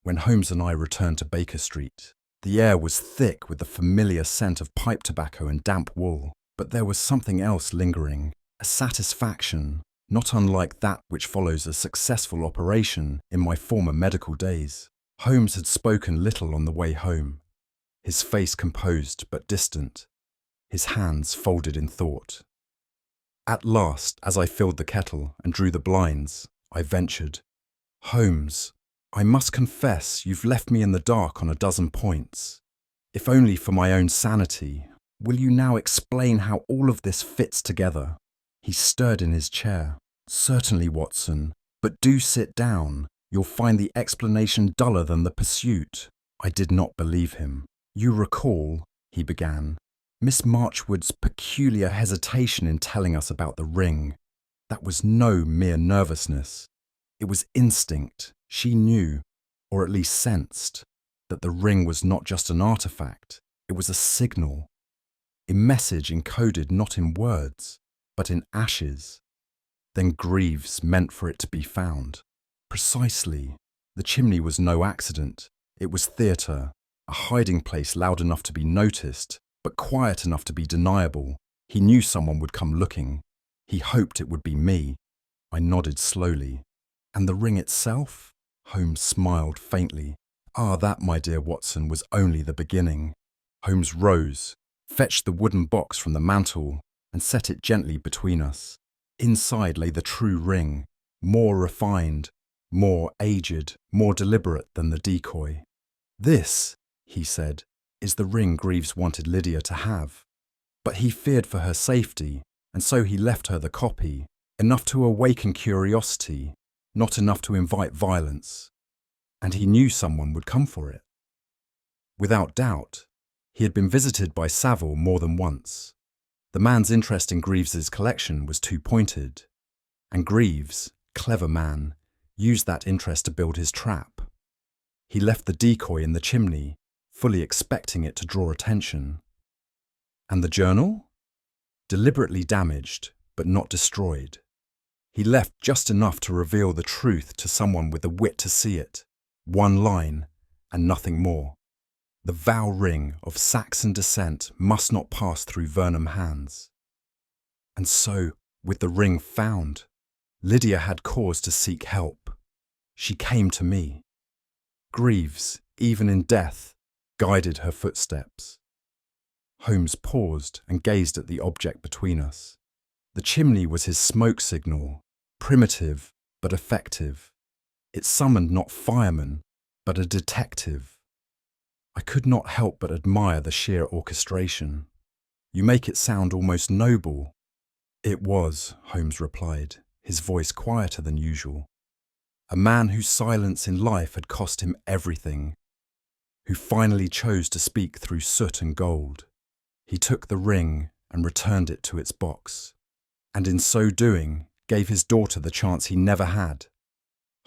when Holmes and I returned to Baker Street. The air was thick with the familiar scent of pipe tobacco and damp wool, but there was something else lingering, a satisfaction, not unlike that which follows a successful operation in my former medical days. Holmes had spoken little on the way home, his face composed but distant, his hands folded in thought. At last, as I filled the kettle and drew the blinds, I ventured, "Holmes, I must confess you've left me in the dark on a dozen points. If only for my own sanity, will you now explain how all of this fits together?" He stirred in his chair. "Certainly, Watson, but do sit down. You'll find the explanation duller than the pursuit." I did not believe him. "You recall," he began, "Miss Marchwood's peculiar hesitation in telling us about the ring. That was no mere nervousness. It was instinct. She knew, or at least sensed, that the ring was not just an artifact. It was a signal, a message encoded not in words, but in ashes. Then Greaves meant for it to be found. Precisely. The chimney was no accident. It was theatre, a hiding place loud enough to be noticed, but quiet enough to be deniable. He knew someone would come looking. He hoped it would be me. I nodded slowly. And the ring itself? Holmes smiled faintly. "Ah, that, my dear Watson, was only the beginning." Holmes rose, fetched the wooden box from the mantel, and set it gently between us. Inside lay the true ring, more refined, more aged, more deliberate than the decoy. "This," he said, "is the ring Greaves wanted Lydia to have. But he feared for her safety, and so he left her the copy, enough to awaken curiosity, not enough to invite violence. And he knew someone would come for it." Without doubt, he had been visited by Saville more than once. The man's interest in Greaves's collection was too pointed, and Greaves, clever man, used that interest to build his trap. He left the decoy in the chimney, fully expecting it to draw attention. And the journal? Deliberately damaged, but not destroyed. He left just enough to reveal the truth to someone with the wit to see it. One line, and nothing more. The vow ring of Saxon descent must not pass through Vernham hands. And so, with the ring found, Lydia had cause to seek help. She came to me. Greaves, even in death, guided her footsteps. Holmes paused and gazed at the object between us. The chimney was his smoke signal, primitive but effective. It summoned not firemen, but a detective. I could not help but admire the sheer orchestration. "You make it sound almost noble." "It was," Holmes replied, his voice quieter than usual. "A man whose silence in life had cost him everything, who finally chose to speak through soot and gold. He took the ring and returned it to its box, and in so doing gave his daughter the chance he never had."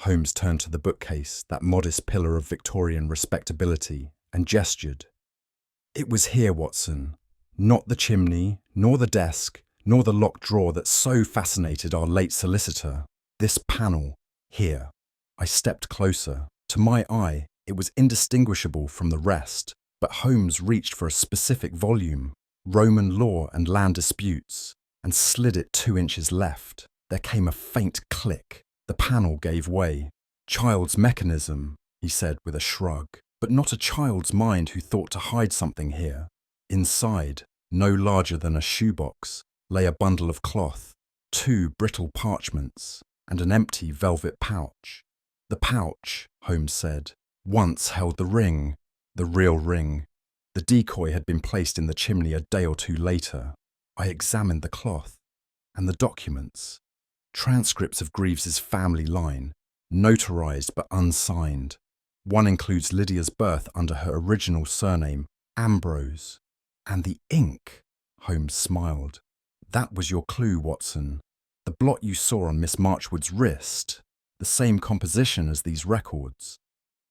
Holmes turned to the bookcase, that modest pillar of Victorian respectability, and gestured. "It was here, Watson, not the chimney, nor the desk, nor the locked drawer that so fascinated our late solicitor. This panel, here." I stepped closer. To my eye, it was indistinguishable from the rest, but Holmes reached for a specific volume, Roman Law and Land Disputes, and slid it 2 inches left. There came a faint click. The panel gave way. "Child's mechanism," he said with a shrug, but not a child's mind who thought to hide something here. Inside, no larger than a shoebox, lay a bundle of cloth, 2 brittle parchments, and an empty velvet pouch. The pouch, Holmes said, once held the ring, the real ring. The decoy had been placed in the chimney a day or 2 later. I examined the cloth and the documents. Transcripts of Greaves's family line, notarized but unsigned. One includes Lydia's birth under her original surname, Ambrose. And the ink, Holmes smiled. "That was your clue, Watson. The blot you saw on Miss Marchwood's wrist, the same composition as these records.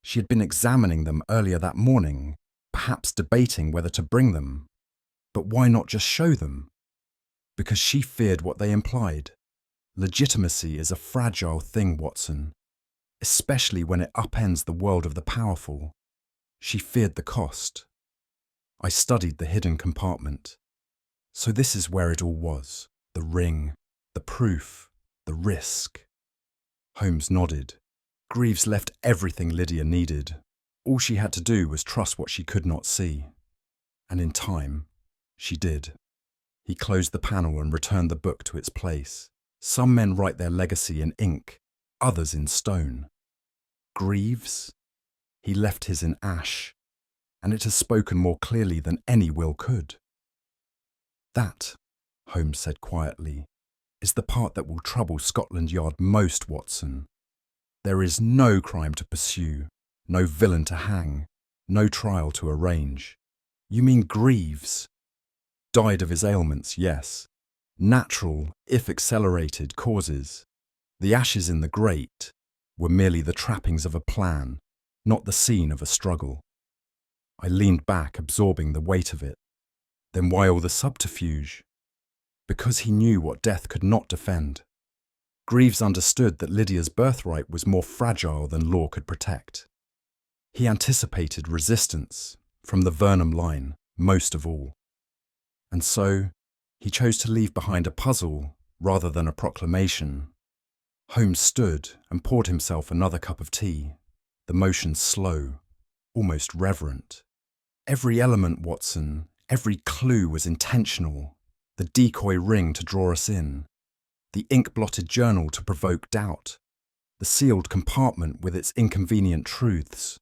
She had been examining them earlier that morning, perhaps debating whether to bring them. But why not just show them? Because she feared what they implied. Legitimacy is a fragile thing, Watson, especially when it upends the world of the powerful. She feared the cost. I studied the hidden compartment. So this is where it all was. The ring, the proof, the risk. Holmes nodded. Greaves left everything Lydia needed. All she had to do was trust what she could not see. And in time, she did. He closed the panel and returned the book to its place. Some men write their legacy in ink, others in stone. Greaves? He left his in ash, and it has spoken more clearly than any will could. That, Holmes said quietly, is the part that will trouble Scotland Yard most, Watson. There is no crime to pursue, no villain to hang, no trial to arrange. You mean Greaves? Died of his ailments, yes. Natural, if accelerated, causes. The ashes in the grate were merely the trappings of a plan, not the scene of a struggle. I leaned back, absorbing the weight of it. Then why all the subterfuge? Because he knew what death could not defend. Greaves understood that Lydia's birthright was more fragile than law could protect. He anticipated resistance, from the Vernon line, most of all. And so, he chose to leave behind a puzzle rather than a proclamation. Holmes stood and poured himself another cup of tea, the motion slow, almost reverent. Every element, Watson, every clue was intentional. The decoy ring to draw us in, the ink-blotted journal to provoke doubt, the sealed compartment with its inconvenient truths.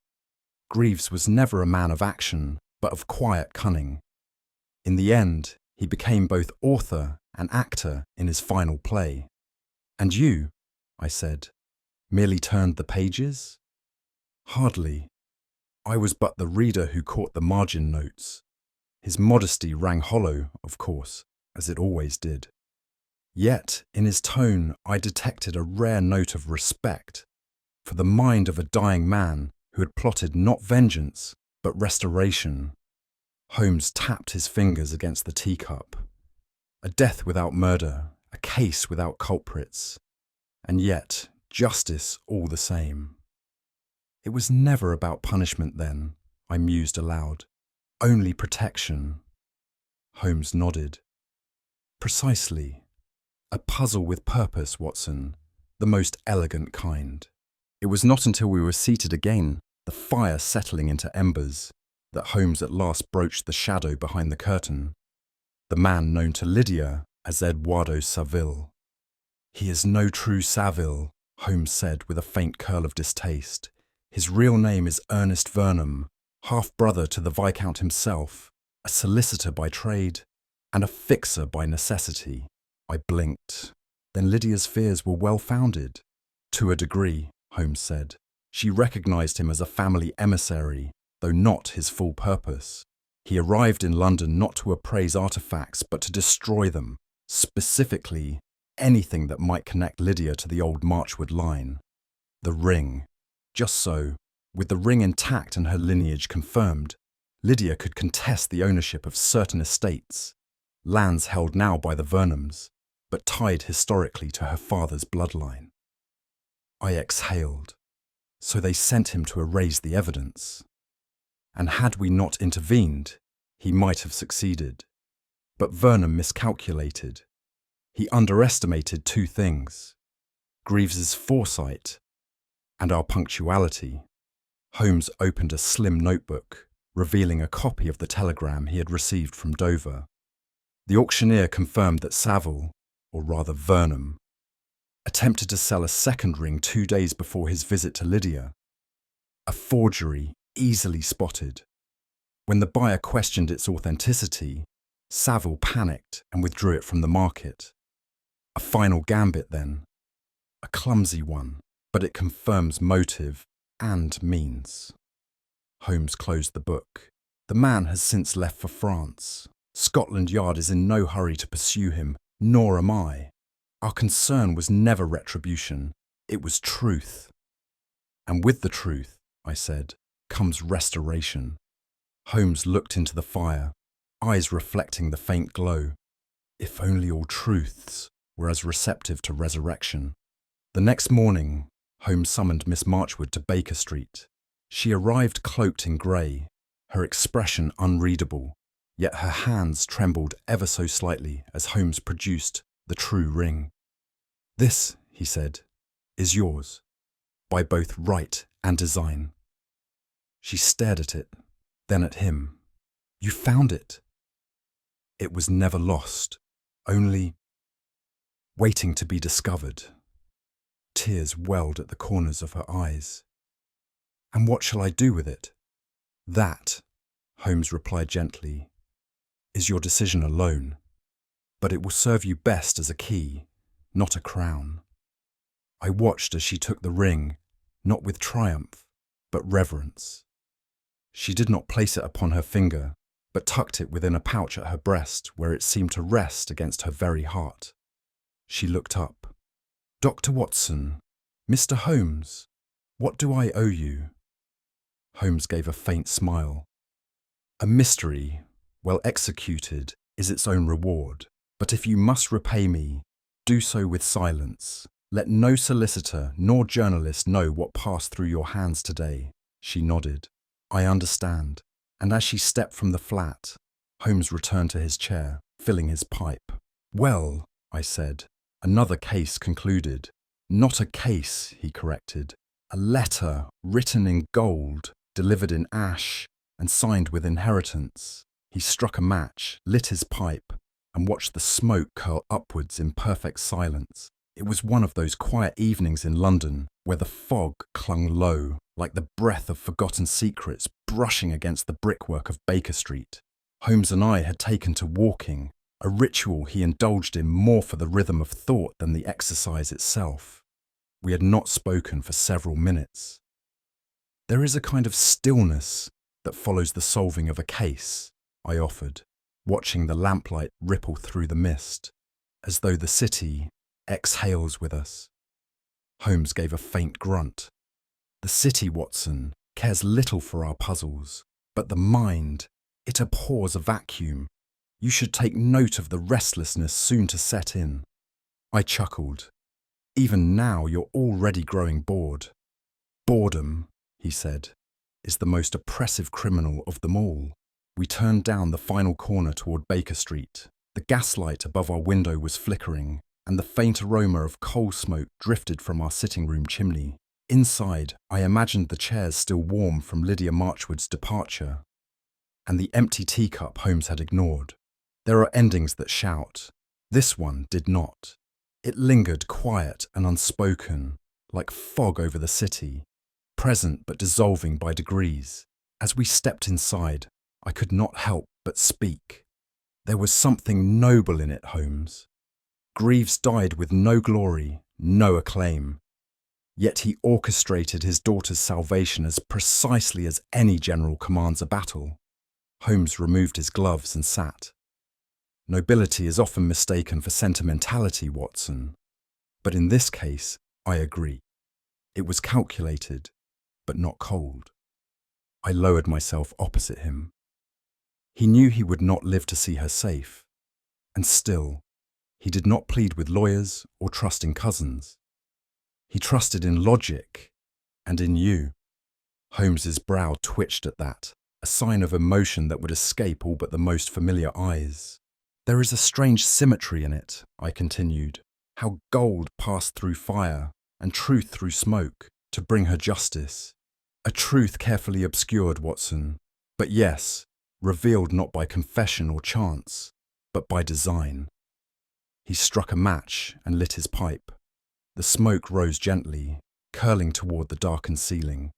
Greaves was never a man of action, but of quiet cunning. In the end, he became both author and actor in his final play. And you, I said, merely turned the pages? Hardly. I was but the reader who caught the margin notes. His modesty rang hollow, of course, as it always did. Yet, in his tone, I detected a rare note of respect for the mind of a dying man who had plotted not vengeance, but restoration. Holmes tapped his fingers against the teacup. A death without murder, a case without culprits, and yet justice all the same. It was never about punishment then, I mused aloud. Only protection. Holmes nodded. Precisely. A puzzle with purpose, Watson, the most elegant kind. It was not until we were seated again, the fire settling into embers, that Holmes at last broached the shadow behind the curtain. The man known to Lydia as Eduardo Saville. He is no true Saville, Holmes said with a faint curl of distaste. His real name is Ernest Vernon, half-brother to the Viscount himself, a solicitor by trade, and a fixer by necessity. I blinked. Then Lydia's fears were well-founded. To a degree, Holmes said. She recognized him as a family emissary, though not his full purpose. He arrived in London not to appraise artifacts, but to destroy them, specifically anything that might connect Lydia to the old Marchwood line. The ring. Just so, with the ring intact and her lineage confirmed, Lydia could contest the ownership of certain estates, lands held now by the Vernons, but tied historically to her father's bloodline. I exhaled. So they sent him to erase the evidence. And had we not intervened, he might have succeeded. But Vernon miscalculated. He underestimated two things: Greaves's foresight and our punctuality. Holmes opened a slim notebook, revealing a copy of the telegram he had received from Dover. The auctioneer confirmed that Saville, or rather Vernon, attempted to sell a second ring 2 days before his visit to Lydia. A forgery easily spotted. When the buyer questioned its authenticity, Saville panicked and withdrew it from the market. A final gambit then. A clumsy one, but it confirms motive and means. Holmes closed the book. The man has since left for France. Scotland Yard is in no hurry to pursue him, nor am I. Our concern was never retribution, it was truth. And with the truth, I said, comes restoration. Holmes looked into the fire, eyes reflecting the faint glow. If only all truths were as receptive to resurrection. The next morning, Holmes summoned Miss Marchwood to Baker Street. She arrived cloaked in grey, her expression unreadable, yet her hands trembled ever so slightly as Holmes produced the true ring. "This," he said, "is yours, by both right and design." She stared at it, then at him. "You found it?" "It was never lost, only waiting to be discovered." Tears welled at the corners of her eyes. "And what shall I do with it?" "That," Holmes replied gently, "is your decision alone. But it will serve you best as a key, not a crown." I watched as she took the ring, not with triumph, but reverence. She did not place it upon her finger, but tucked it within a pouch at her breast where it seemed to rest against her very heart. She looked up. "Dr. Watson, Mr. Holmes, what do I owe you?" Holmes gave a faint smile. "A mystery, well executed, is its own reward. But if you must repay me, do so with silence. Let no solicitor nor journalist know what passed through your hands today." She nodded. "I understand." And as she stepped from the flat, Holmes returned to his chair, filling his pipe. "Well," I said, "another case concluded." "Not a case," he corrected. "A letter written in gold, delivered in ash, and signed with inheritance." He struck a match, lit his pipe, and watched the smoke curl upwards in perfect silence. It was one of those quiet evenings in London where the fog clung low, like the breath of forgotten secrets brushing against the brickwork of Baker Street. Holmes and I had taken to walking, a ritual he indulged in more for the rhythm of thought than the exercise itself. We had not spoken for several minutes. "There is a kind of stillness that follows the solving of a case," I offered, watching the lamplight ripple through the mist, as though the city exhales with us. Holmes gave a faint grunt. "The city, Watson, cares little for our puzzles, but the mind, it abhors a vacuum. You should take note of the restlessness soon to set in." I chuckled. "Even now you're already growing bored." "Boredom," he said, "is the most oppressive criminal of them all." We turned down the final corner toward Baker Street. The gaslight above our window was flickering, and the faint aroma of coal smoke drifted from our sitting room chimney. Inside, I imagined the chairs still warm from Lydia Marchwood's departure, and the empty teacup Holmes had ignored. There are endings that shout. This one did not. It lingered quiet and unspoken, like fog over the city, present but dissolving by degrees. As we stepped inside, I could not help but speak. "There was something noble in it, Holmes. Greaves died with no glory, no acclaim. Yet he orchestrated his daughter's salvation as precisely as any general commands a battle." Holmes removed his gloves and sat. "Nobility is often mistaken for sentimentality, Watson. But in this case, I agree. It was calculated, but not cold." I lowered myself opposite him. He knew he would not live to see her safe. And still, he did not plead with lawyers or trusting cousins. He trusted in logic and in you. Holmes's brow twitched at that, a sign of emotion that would escape all but the most familiar eyes. "There is a strange symmetry in it," I continued, "how gold passed through fire and truth through smoke to bring her justice. A truth carefully obscured, Watson, but yes, revealed not by confession or chance, but by design." He struck a match and lit his pipe. The smoke rose gently, curling toward the darkened ceiling.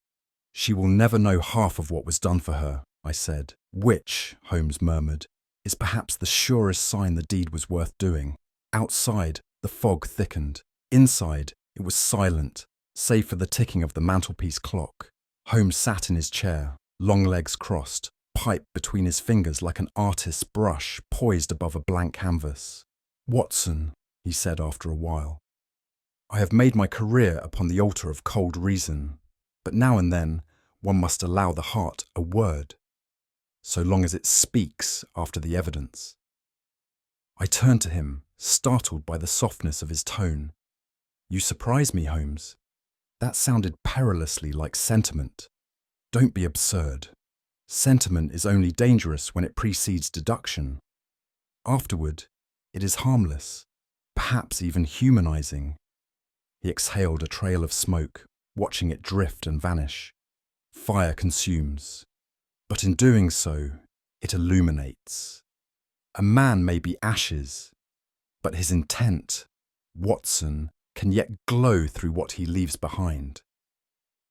"She will never know half of what was done for her," I said, "which," Holmes murmured, "is perhaps the surest sign the deed was worth doing." Outside, the fog thickened. Inside, it was silent, save for the ticking of the mantelpiece clock. Holmes sat in his chair, long legs crossed, pipe between his fingers like an artist's brush poised above a blank canvas. "Watson," he said after a while, "I have made my career upon the altar of cold reason, but now and then one must allow the heart a word, so long as it speaks after the evidence." I turned to him, startled by the softness of his tone. "You surprise me, Holmes." That sounded perilously like sentiment. "Don't be absurd. Sentiment is only dangerous when it precedes deduction. Afterward, it is harmless, perhaps even humanizing." He exhaled a trail of smoke, watching it drift and vanish. Fire consumes, but in doing so, it illuminates. A man may be ashes, but his intent, Watson, can yet glow through what he leaves behind.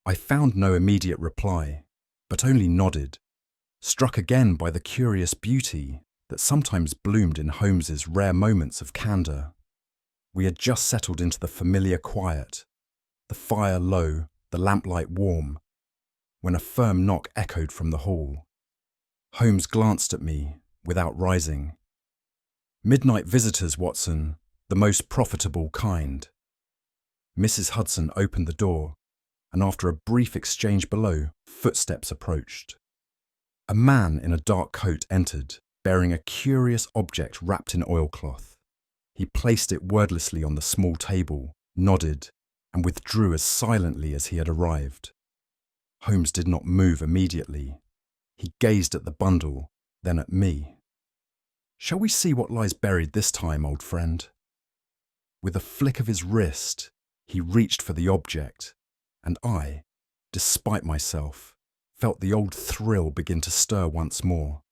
I found no immediate reply, but only nodded, struck again by the curious beauty that sometimes bloomed in Holmes's rare moments of candour. We had just settled into the familiar quiet, the fire low, the lamplight warm, when a firm knock echoed from the hall. Holmes glanced at me, without rising. "Midnight visitors, Watson, the most profitable kind." Mrs. Hudson opened the door, and after a brief exchange below, footsteps approached. A man in a dark coat entered, bearing a curious object wrapped in oilcloth. He placed it wordlessly on the small table, nodded, and withdrew as silently as he had arrived. Holmes did not move immediately. He gazed at the bundle, then at me. "Shall we see what lies buried this time, old friend?" With a flick of his wrist, he reached for the object, and I, despite myself, felt the old thrill begin to stir once more.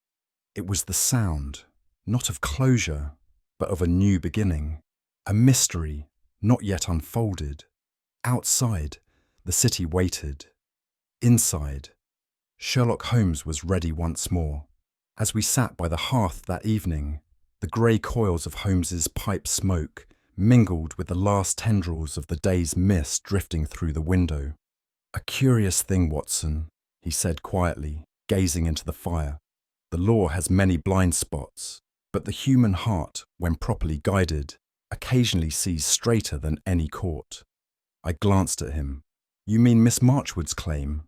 It was the sound, not of closure, but of a new beginning, a mystery not yet unfolded. Outside, the city waited. Inside, Sherlock Holmes was ready once more. As we sat by the hearth that evening, the grey coils of Holmes's pipe smoke mingled with the last tendrils of the day's mist drifting through the window. "A curious thing, Watson," he said quietly, gazing into the fire. "The law has many blind spots, but the human heart, when properly guided, occasionally sees straighter than any court." I glanced at him. "You mean Miss Marchwood's claim?"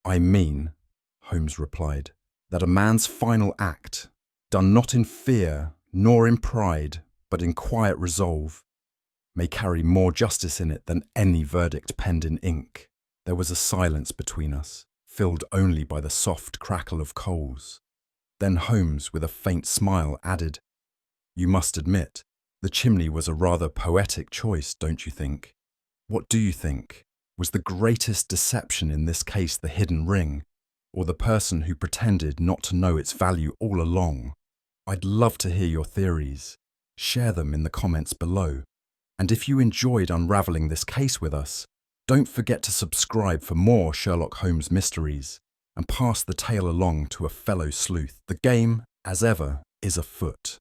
"I mean," Holmes replied, "that a man's final act, done not in fear nor in pride, but in quiet resolve, may carry more justice in it than any verdict penned in ink." There was a silence between us, filled only by the soft crackle of coals. Then Holmes, with a faint smile, added, "You must admit, the chimney was a rather poetic choice, don't you think? What do you think? Was the greatest deception in this case the hidden ring, or the person who pretended not to know its value all along? I'd love to hear your theories. Share them in the comments below. And if you enjoyed unravelling this case with us, don't forget to subscribe for more Sherlock Holmes mysteries and pass the tale along to a fellow sleuth. The game, as ever, is afoot.